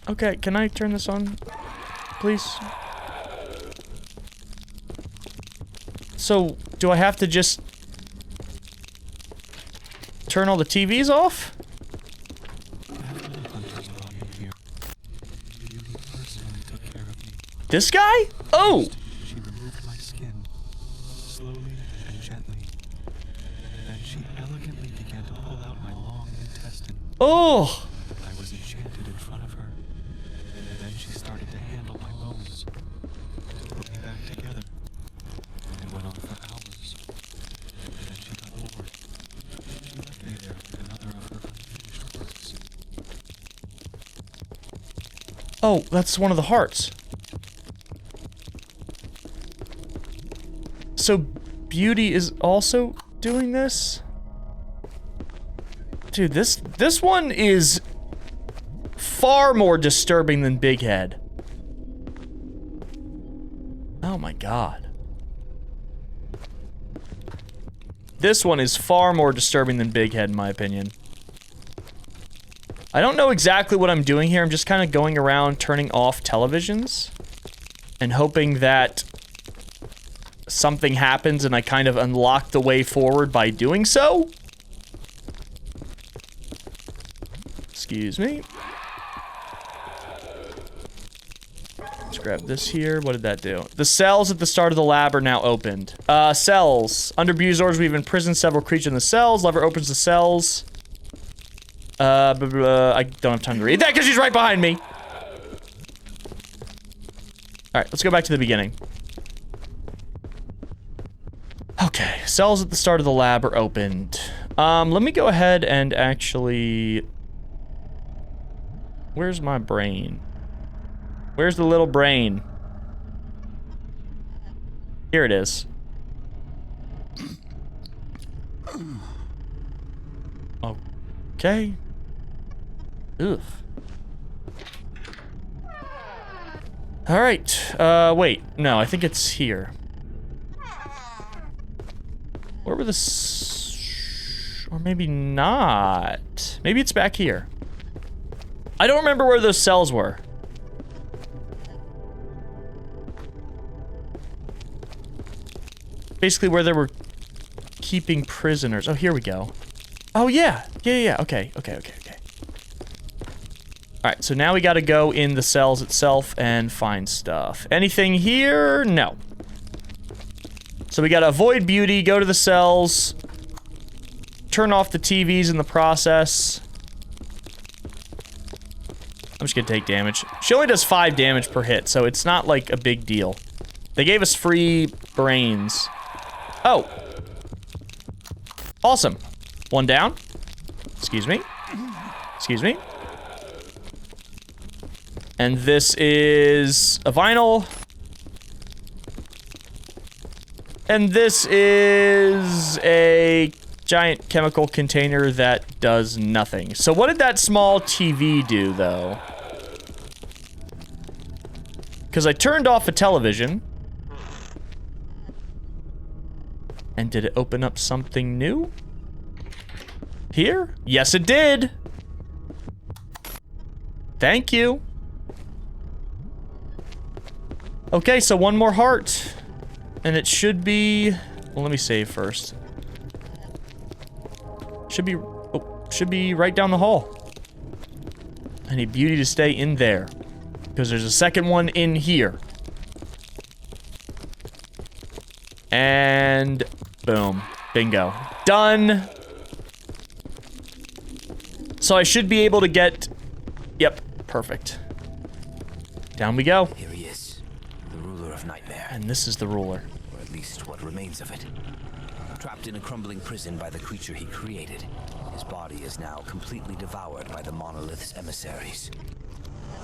Okay, can I turn this on, please? So, do I have to just turn all the TVs off? This guy? Oh! She removed my skin, slowly and gently. Then she elegantly began to pull out my long intestine. Oh! I was enchanted in front of her. And then she started to handle my bones, to put me back together. It went on for hours. And then she got bored. She left me there with another of her unfinished works. Oh, that's one of the hearts. So, Beauty is also doing this? Dude, this one is far more disturbing than Big Head. Oh my god. This one is far more disturbing than Big Head, in my opinion. I don't know exactly what I'm doing here. I'm just kind of going around turning off televisions and hoping that something happens and I kind of unlock the way forward by doing so. Excuse me. Let's grab this here. What did that do? The cells at the start of the lab are now opened. Cells. Under Beauty's orders, we've imprisoned several creatures in the cells. Lever opens the cells. I don't have time to read that because she's right behind me. Alright, let's go back to the beginning. Okay, cells at the start of the lab are opened. Let me go ahead and actually... Where's my brain? Where's the little brain? Here it is. Okay. Ugh. Alright, wait. No, I think it's here. Where were the or maybe not. Maybe it's back here. I don't remember where those cells were. Basically where they were keeping prisoners. Oh, here we go. Oh, yeah. Yeah. Okay. Alright, so now we gotta go in the cells itself and find stuff. Anything here? No. So we gotta avoid Beauty, go to the cells, turn off the TVs in the process. I'm just gonna take damage. She only does 5 damage per hit, so it's not like a big deal. They gave us free brains. Oh. Awesome. One down. Excuse me. Excuse me. And this is a vinyl. And this is a giant chemical container that does nothing. So what did that small TV do, though? Because I turned off a television. And did it open up something new? Here? Yes, it did. Thank you. Okay, so one more heart. And it should be... Well, let me save first. Should be right down the hall. I need Beauty to stay in there. Because there's a second one in here. And... boom. Bingo. Done. So I should be able to get... Yep. Perfect. Down we go. Here he is. The ruler of Nightmare. And this is the ruler. Or at least what remains of it. Trapped in a crumbling prison by the creature he created, his body is now completely devoured by the monolith's emissaries.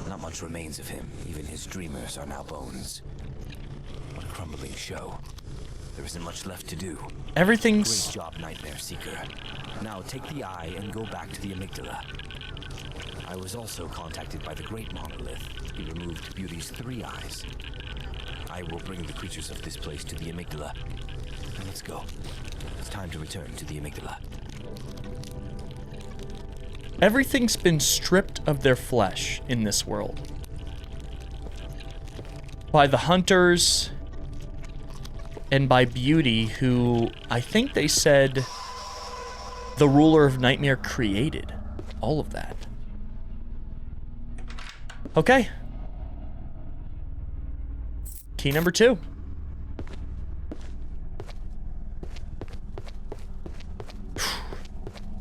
Not much remains of him. Even his dreamers are now bones. What a crumbling show. There isn't much left to do. Everything's... Great job, Nightmare Seeker. Now take the eye and go back to the amygdala. I was also contacted by the Great Monolith. He removed Beauty's 3 eyes. I will bring the creatures of this place to the amygdala. Now let's go. It's time to return to the amygdala. Everything's been stripped of their flesh in this world. By the hunters and by Beauty, who I think they said the ruler of Nightmare created all of that. Okay. Key number 2.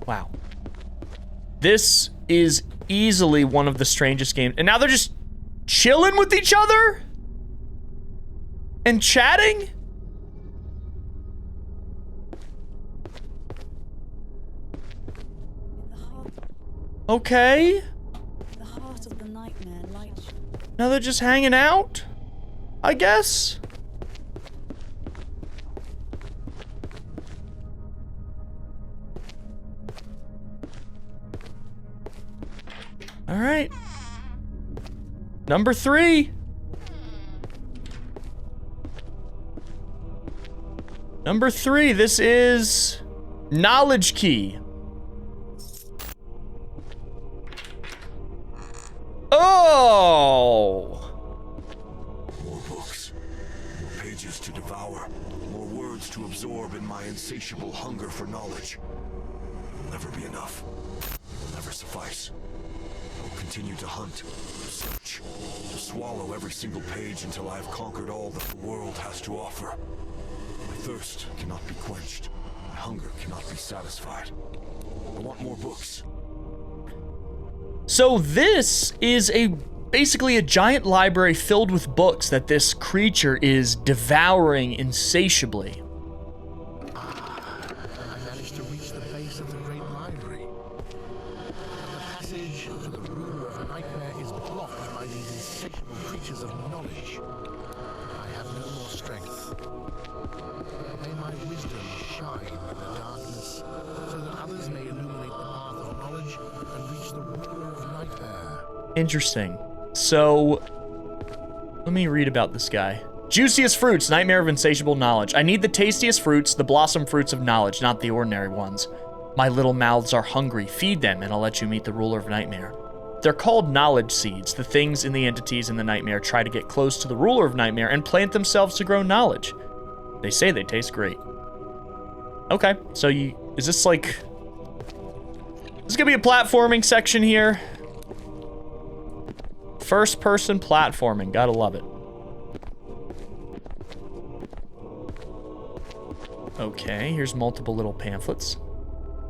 Wow. This is easily one of the strangest games. And now they're just chilling with each other? And chatting? Okay. The heart of the nightmare light. Now they're just hanging out? I guess? All right. Number 3. Number 3, this is knowledge key. Oh! More books, more pages to devour, more words to absorb in my insatiable hunger for knowledge. Will never be enough. Will never suffice. I will continue to hunt, to search, to swallow every single page until I have conquered all that the world has to offer. My thirst cannot be quenched. My hunger cannot be satisfied. I want more books. So this is basically a giant library filled with books that this creature is devouring insatiably. I managed to reach the base of the great library. The passage to the ruler of Nightmare is blocked by these insatiable creatures of knowledge. I have no more strength. May my wisdom shine in the darkness, so that others may illuminate the path of knowledge and reach the ruler of Nightmare. Interesting. So, let me read about this guy. Juiciest fruits, nightmare of insatiable knowledge. I need the tastiest fruits, the blossom fruits of knowledge, not the ordinary ones. My little mouths are hungry. Feed them, and I'll let you meet the ruler of Nightmare. They're called knowledge seeds. The things in the entities in the nightmare try to get close to the ruler of Nightmare and plant themselves to grow knowledge. They say they taste great. Okay, so is this like... This is gonna be a platforming section here. First person platforming, gotta love it. Okay, here's multiple little pamphlets.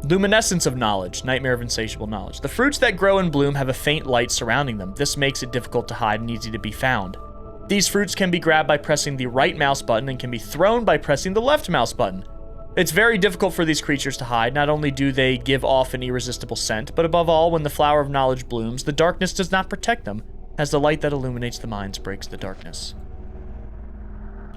Luminescence of knowledge, nightmare of insatiable knowledge. The fruits that grow and bloom have a faint light surrounding them. This makes it difficult to hide and easy to be found. These fruits can be grabbed by pressing the right mouse button and can be thrown by pressing the left mouse button. It's very difficult for these creatures to hide. Not only do they give off an irresistible scent, but above all, when the flower of knowledge blooms, the darkness does not protect them, as the light that illuminates the minds breaks the darkness.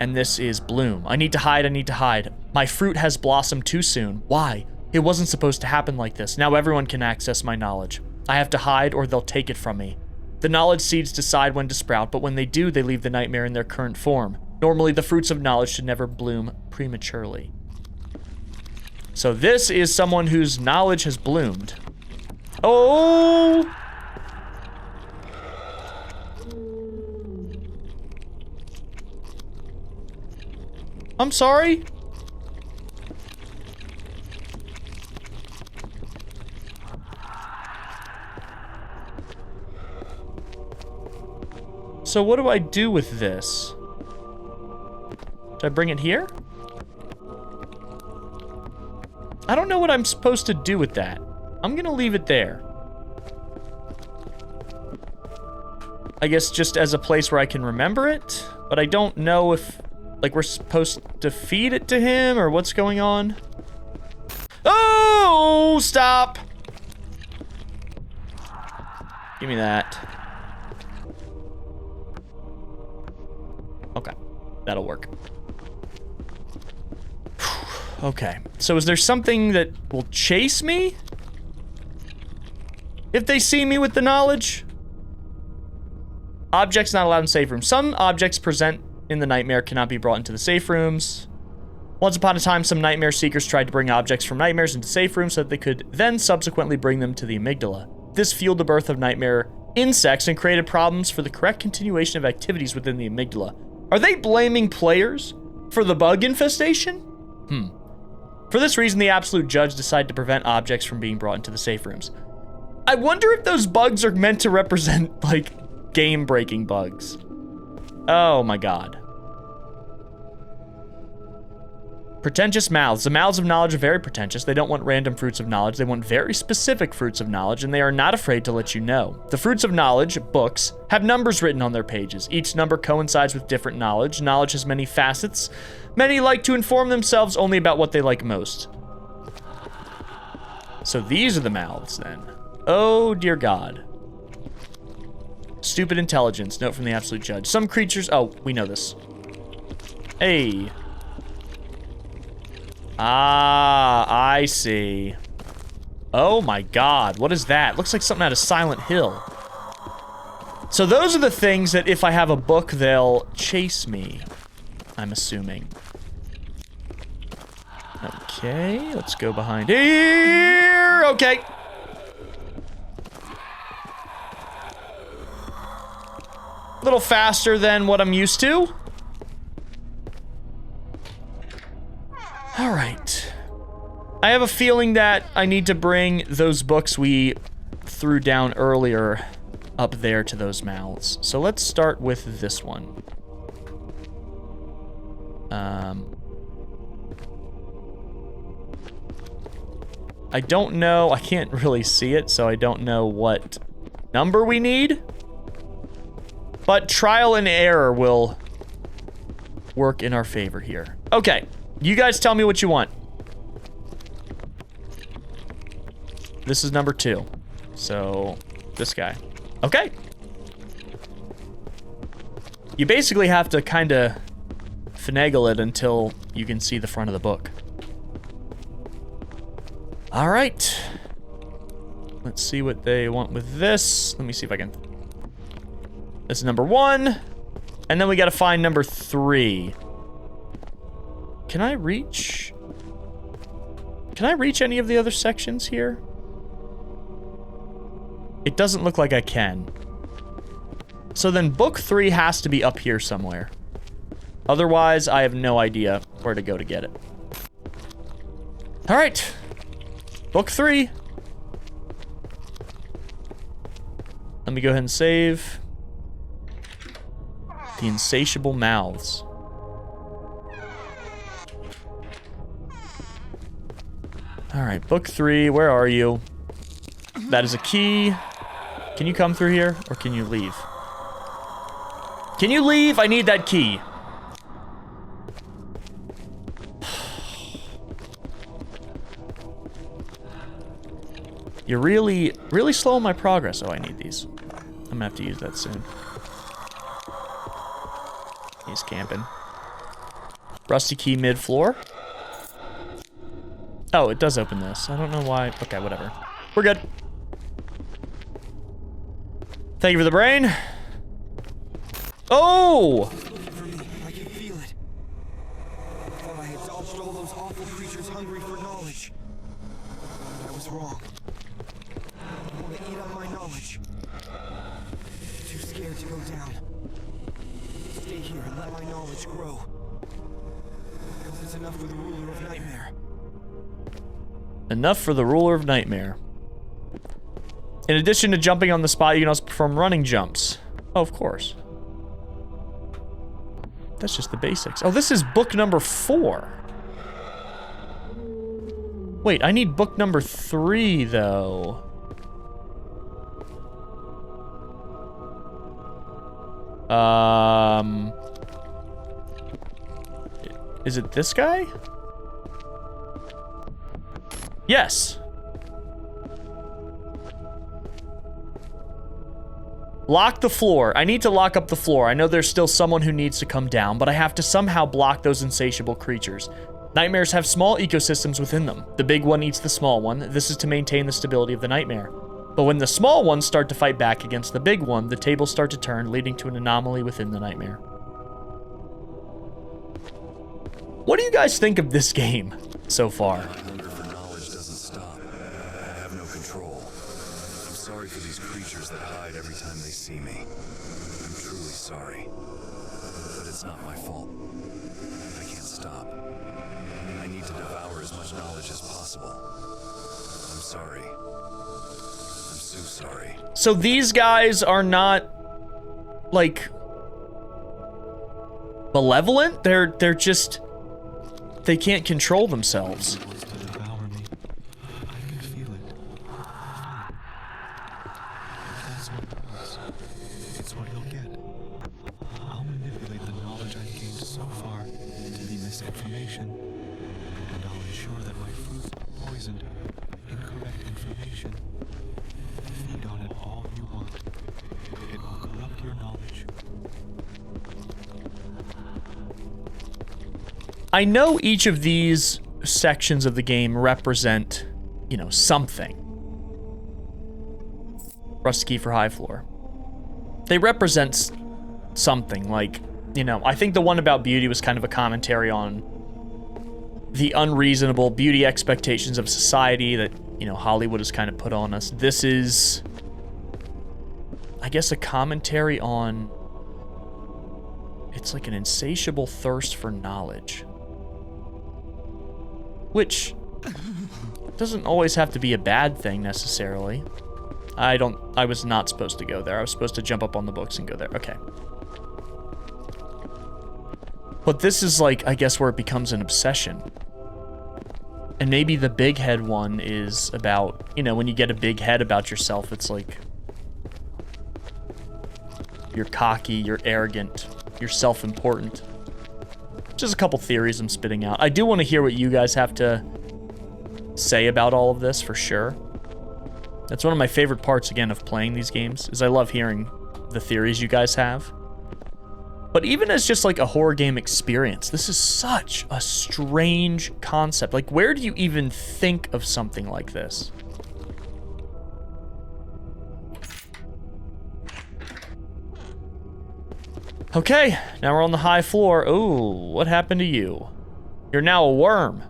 And this is bloom. I need to hide, I need to hide. My fruit has blossomed too soon. Why? It wasn't supposed to happen like this. Now everyone can access my knowledge. I have to hide or they'll take it from me. The knowledge seeds decide when to sprout, but when they do, they leave the nightmare in their current form. Normally, the fruits of knowledge should never bloom prematurely. So this is someone whose knowledge has bloomed. Oh! I'm sorry? So what do I do with this? Should I bring it here? I don't know what I'm supposed to do with that. I'm gonna leave it there. I guess just as a place where I can remember it, but I don't know if, like, we're supposed to feed it to him or what's going on. Oh, stop! Give me that. Okay, that'll work. Okay, so is there something that will chase me? If they see me with the knowledge? Objects not allowed in safe rooms. Some objects present in the nightmare cannot be brought into the safe rooms. Once upon a time, some nightmare seekers tried to bring objects from nightmares into safe rooms so that they could then subsequently bring them to the amygdala. This fueled the birth of nightmare insects and created problems for the correct continuation of activities within the amygdala. Are they blaming players for the bug infestation? For this reason, the absolute judge decided to prevent objects from being brought into the safe rooms. I wonder if those bugs are meant to represent, like, game-breaking bugs. Oh my god. Pretentious mouths. The mouths of knowledge are very pretentious. They don't want random fruits of knowledge. They want very specific fruits of knowledge, and they are not afraid to let you know. The fruits of knowledge, books, have numbers written on their pages. Each number coincides with different knowledge. Knowledge has many facets. Many like to inform themselves only about what they like most. So these are the mouths, then. Oh, dear God. Stupid intelligence. Note from the absolute judge. Some creatures... Oh, we know this. Hey. Ah, I see. Oh my god, what is that? Looks like something out of Silent Hill. So those are the things that if I have a book, they'll chase me, I'm assuming. Okay, let's go behind here. Okay. A little faster than what I'm used to. All right. I have a feeling that I need to bring those books we threw down earlier up there to those mouths. So let's start with this one. I don't know. I can't really see it, so I don't know what number we need. But trial and error will work in our favor here. Okay. You guys tell me what you want. This is number 2. So, this guy. Okay. You basically have to kind of finagle it until you can see the front of the book. All right. Let's see what they want with this. Let me see if I can... This is number 1. And then we got to find number 3. Can I reach any of the other sections here? It doesn't look like I can. So then book 3 has to be up here somewhere. Otherwise, I have no idea where to go to get it. All right. Book 3. Let me go ahead and save. The Insatiable Mouths. All right, book 3, where are you? That is a key. Can you come through here, or can you leave? Can you leave? I need that key. You're really slow on my progress. Oh, I need these. I'm gonna have to use that soon. He's camping. Rusty key mid-floor. Oh, it does open this. I don't know why. Okay, whatever. We're good. Thank you for the brain. Oh! For me, I can feel it. I thought I had dodged all those awful creatures hungry for knowledge. But I was wrong. I want to eat up my knowledge. Too scared to go down. Stay here and let my knowledge grow. I hope it's enough for the ruler of Nightmare. Enough for the ruler of Nightmare. In addition to jumping on the spot, you can also perform running jumps. Oh, of course. That's just the basics. Oh, this is book number 4. Wait, I need book number 3, though. Is it this guy? Yes. Lock the floor. I need to lock up the floor. I know there's still someone who needs to come down, but I have to somehow block those insatiable creatures. Nightmares have small ecosystems within them. The big one eats the small one. This is to maintain the stability of the nightmare. But when the small ones start to fight back against the big one, the tables start to turn, leading to an anomaly within the nightmare. What do you guys think of this game so far? My hunger for knowledge doesn't stop. I have no control. I'm sorry for these creatures that hide every time they see me. I'm truly sorry. But it's not my fault. I can't stop. I need to devour as much knowledge as possible. I'm sorry. I'm so sorry. So these guys are not, like, malevolent? They're just... They can't control themselves. He wants to devour me. I can feel it. That's what it wants. It's what he'll get. I'll manipulate the knowledge I've gained so far to be misinformation. And I'll ensure that my fruits are poisoned. Incorrect information. Feed on it all you want. It will corrupt your knowledge. I know each of these sections of the game represent, you know, something. Rusty key for high floor. They represent something, like, you know, I think the one about beauty was kind of a commentary on the unreasonable beauty expectations of society that, you know, Hollywood has kind of put on us. This is, I guess, a commentary on, it's like an insatiable thirst for knowledge. Which doesn't always have to be a bad thing, necessarily. I was not supposed to go there. I was supposed to jump up on the books and go there. Okay. But this is, like, I guess where it becomes an obsession. And maybe the big head one is about, you know, when you get a big head about yourself, it's like you're cocky, you're arrogant, you're self-important. Just a couple theories I'm spitting out. I do want to hear what you guys have to say about all of this, for sure. That's one of my favorite parts, again, of playing these games, is I love hearing the theories you guys have. But even as just like a horror game experience, this is such a strange concept. Like, where do you even think of something like this? Okay, now we're on the high floor. Ooh, what happened to you? You're now a worm.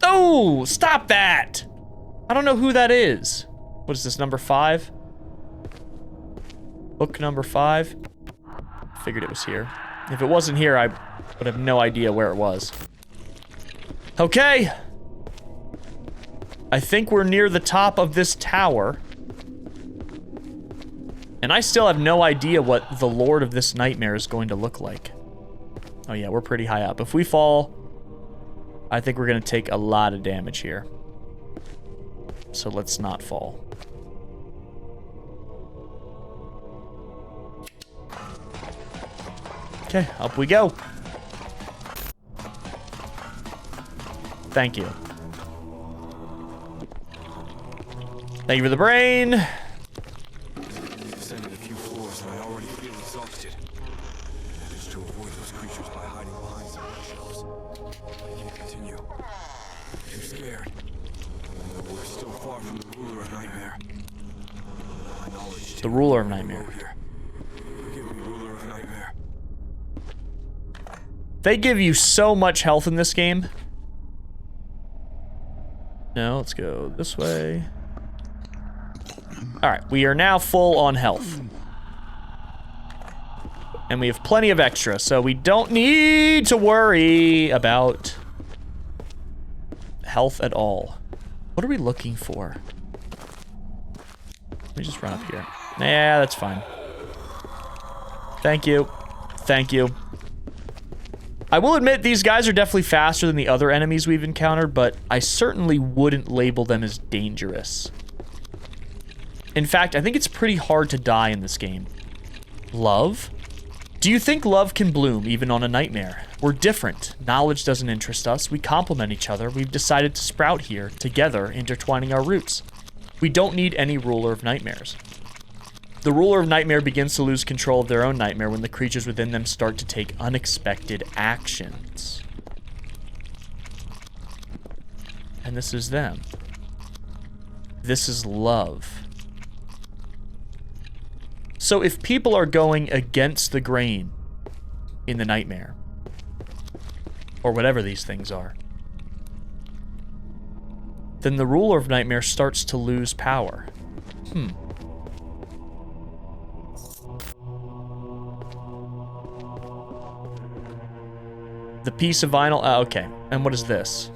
Oh, stop that! I don't know who that is. What is this, number 5? Book number 5? Figured it was here. If it wasn't here, I would have no idea where it was. Okay. I think we're near the top of this tower. And I still have no idea what the Lord of this nightmare is going to look like. Oh yeah, we're pretty high up. If we fall, I think we're going to take a lot of damage here. So let's not fall. Okay, up we go. Thank you. Thank you for the brain. Descended a few floors and I already feel exhausted. prepared. We're still far from the ruler of Nightmare. My knowledge The ruler of Nightmare. Forgive me, ruler of Nightmare. They give you so much health in this game. Now let's go this way. Alright, we are now full on health. And we have plenty of extra, so we don't need to worry about health at all. What are we looking for? Let me just run up here. Nah, that's fine. Thank you. Thank you. I will admit these guys are definitely faster than the other enemies we've encountered, but I certainly wouldn't label them as dangerous. In fact, I think it's pretty hard to die in this game. Love? Do you think love can bloom even on a nightmare? We're different. Knowledge doesn't interest us. We complement each other. We've decided to sprout here, together, intertwining our roots. We don't need any ruler of nightmares. The ruler of nightmare begins to lose control of their own nightmare when the creatures within them start to take unexpected actions. And this is them. This is love. So if people are going against the grain in the nightmare, or whatever these things are, then the ruler of nightmare starts to lose power. The piece of vinyl, okay. And what is this?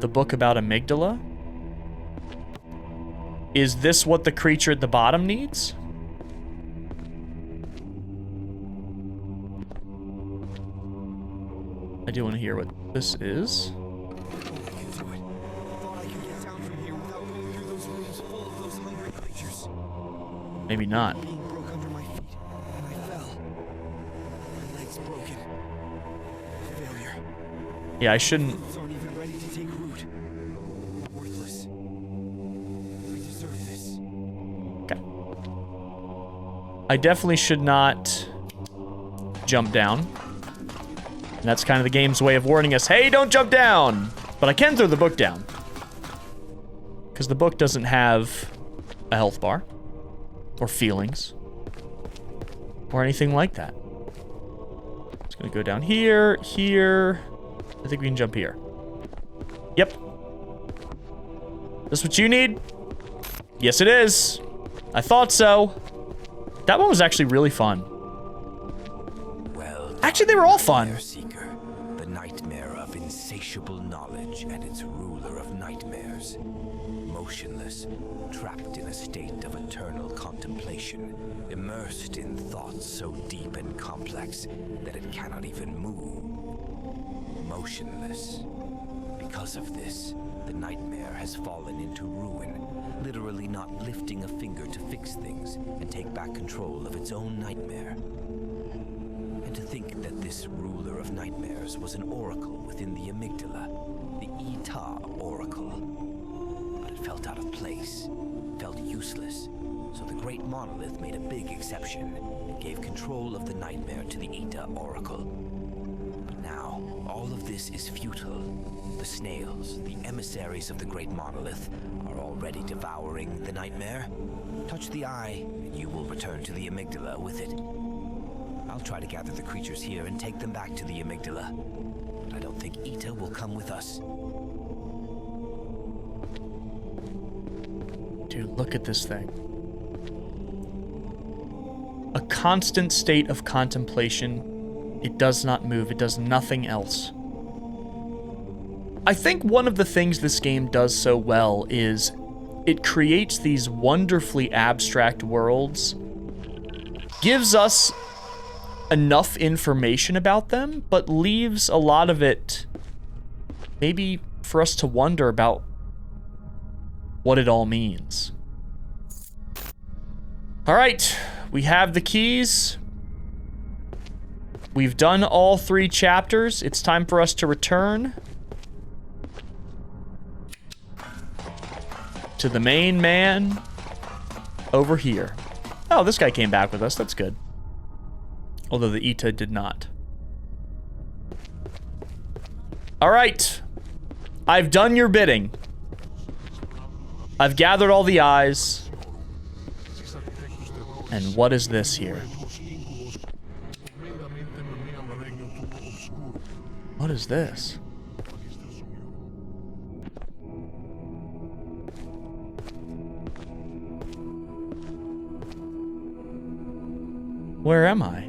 The book about amygdala? Is this what the creature at the bottom needs? I do want to hear what this is. Maybe not. Yeah, I shouldn't. Okay. I definitely should not jump down. And that's kind of the game's way of warning us, hey, don't jump down! But I can throw the book down. Because the book doesn't have a health bar. Or feelings. Or anything like that. It's gonna go down here, here. I think we can jump here. Yep. This what you need? Yes, it is. I thought so. That one was actually really fun. Well, actually, they were all fun. Seeker, the nightmare of insatiable knowledge and its ruler of nightmares. Motionless, trapped in a state of eternal contemplation, immersed in thoughts so deep and complex that it cannot even move. Motionless. Because of this, the nightmare has fallen into ruin, literally not lifting a finger to fix things and take back control of its own nightmare. And to think that this ruler of nightmares was an oracle within the amygdala, the Eta oracle. But it felt out of place, felt useless, so the great monolith made a big exception and gave control of the nightmare to the Eta oracle. But now, all of this is futile. The snails, the emissaries of the great monolith, are already devouring the nightmare. Touch the eye, and you will return to the amygdala with it. I'll try to gather the creatures here and take them back to the amygdala. But I don't think Eta will come with us. Dude, look at this thing. A constant state of contemplation. It does not move. It does nothing else. I think one of the things this game does so well is it creates these wonderfully abstract worlds, gives us enough information about them, but leaves a lot of it maybe for us to wonder about what it all means. All right, we have the keys. We've done all 3 chapters. It's time for us to return to the main man over here. Oh, this guy came back with us. That's good. Although the Eta did not. All right. I've done your bidding. I've gathered all the eyes. And what is this here? What is this? Where am I?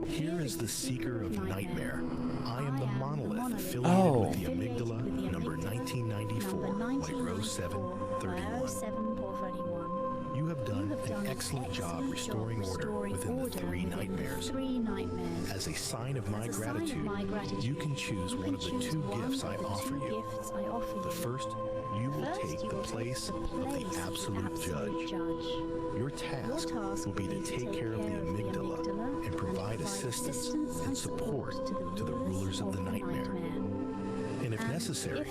Here is the Seeker of Nightmare. I am the monolith affiliated with the amygdala, number 1994, White Rose 731. You have done an excellent job restoring order within the three nightmares. As a sign of my gratitude, you can choose one of the two gifts I offer you. The first, you will take the place of the absolute judge. Your task will be to take care of the amygdala and provide assistance and support to the rulers of the nightmare. And if necessary,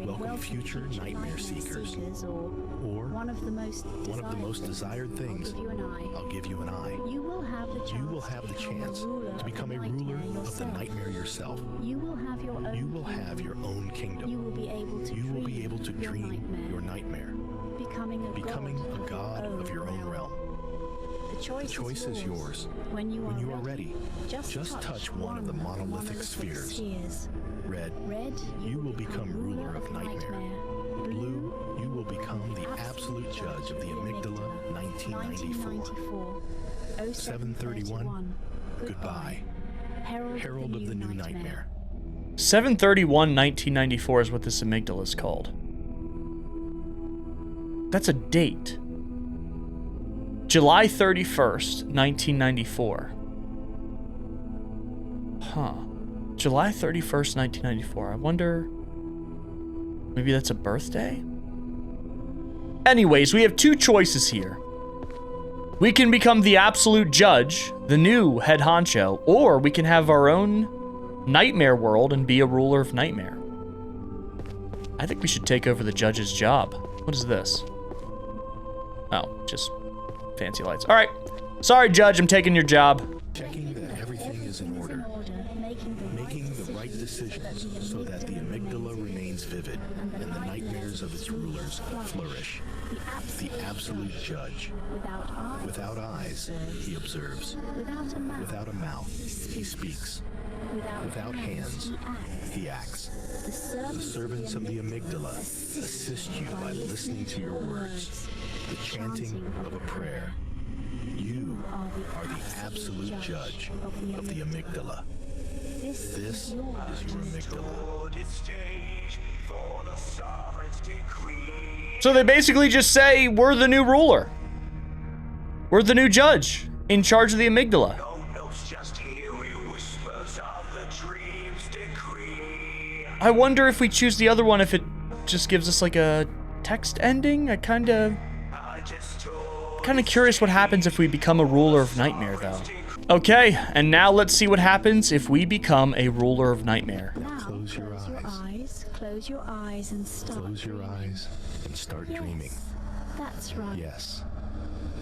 welcome future nightmare seekers. Or one of the most desired things, I'll give you an eye. You will have the chance to become a ruler of the nightmare yourself. You will have your own kingdom. You will be able to dream your nightmare, becoming a god of your own realm. The choice is yours. When you are ready, just touch one of the monolithic spheres. Red, you will become ruler of nightmare. Blue, you will become the absolute judge of the amygdala 1994. 731, goodbye. Herald of the new nightmare. 731 1994 is what this amygdala is called. That's a date. July 31st, 1994. Huh. July 31st, 1994. I wonder... maybe that's a birthday? Anyways, we have two choices here. We can become the absolute judge, the new head honcho, or we can have our own nightmare world and be a ruler of nightmare. I think we should take over the judge's job. What is this? Oh, just fancy lights. All right. Sorry, Judge, I'm taking your job. Checking that everything is in order. Making the right decisions so that the amygdala remains vivid and the nightmares of its rulers flourish. The absolute judge. Without eyes, he observes. Without a mouth, he speaks. Without hands, he acts. The servants of the amygdala assist you by listening to your words, the chanting of a prayer. You are the absolute judge of the amygdala. This is your amygdala. So they basically just say, we're the new ruler. We're the new judge in charge of the amygdala. I wonder if we choose the other one, if it just gives us like a text ending. I kind of curious what happens if we become a ruler of nightmare, though. Okay, and now let's see what happens if we become a ruler of nightmare. Now close your eyes. Close your eyes and start. Close your eyes and start dreaming. That's right. Yes,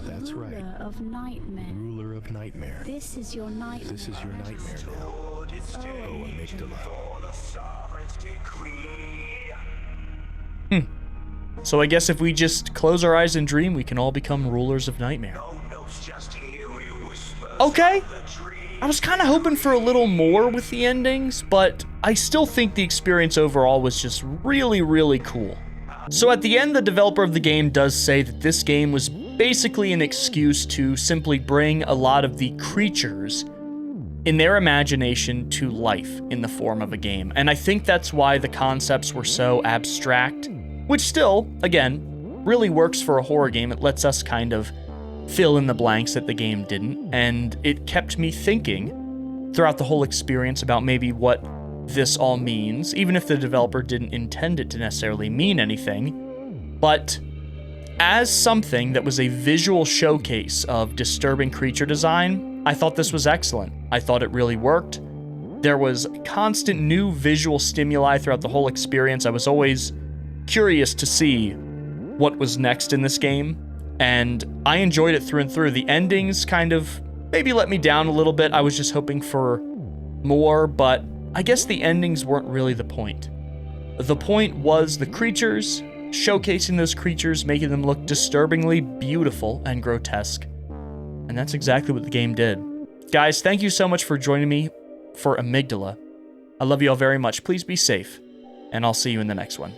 that's right. Ruler of nightmare. Ruler of nightmare. This is your nightmare. This is your nightmare now. Oh, amygdala. So I guess if we just close our eyes and dream, we can all become rulers of nightmare. Okay. I was kind of hoping for a little more with the endings, but I still think the experience overall was just really, really cool. So at the end, the developer of the game does say that this game was basically an excuse to simply bring a lot of the creatures in their imagination to life in the form of a game. And I think that's why the concepts were so abstract, which still, again, really works for a horror game. It lets us kind of fill in the blanks that the game didn't, and it kept me thinking throughout the whole experience about maybe what this all means, even if the developer didn't intend it to necessarily mean anything. But as something that was a visual showcase of disturbing creature design, I thought this was excellent. I thought it really worked. There was constant new visual stimuli throughout the whole experience. I was always curious to see what was next in this game. and I enjoyed it through and through. The endings kind of maybe let me down a little bit. I was just hoping for more, but I guess the endings weren't really the point. The point was the creatures, showcasing those creatures, making them look disturbingly beautiful and grotesque. And that's exactly what the game did. Guys, thank you so much for joining me for Amygdala. I love you all very much. Please be safe, and I'll see you in the next one.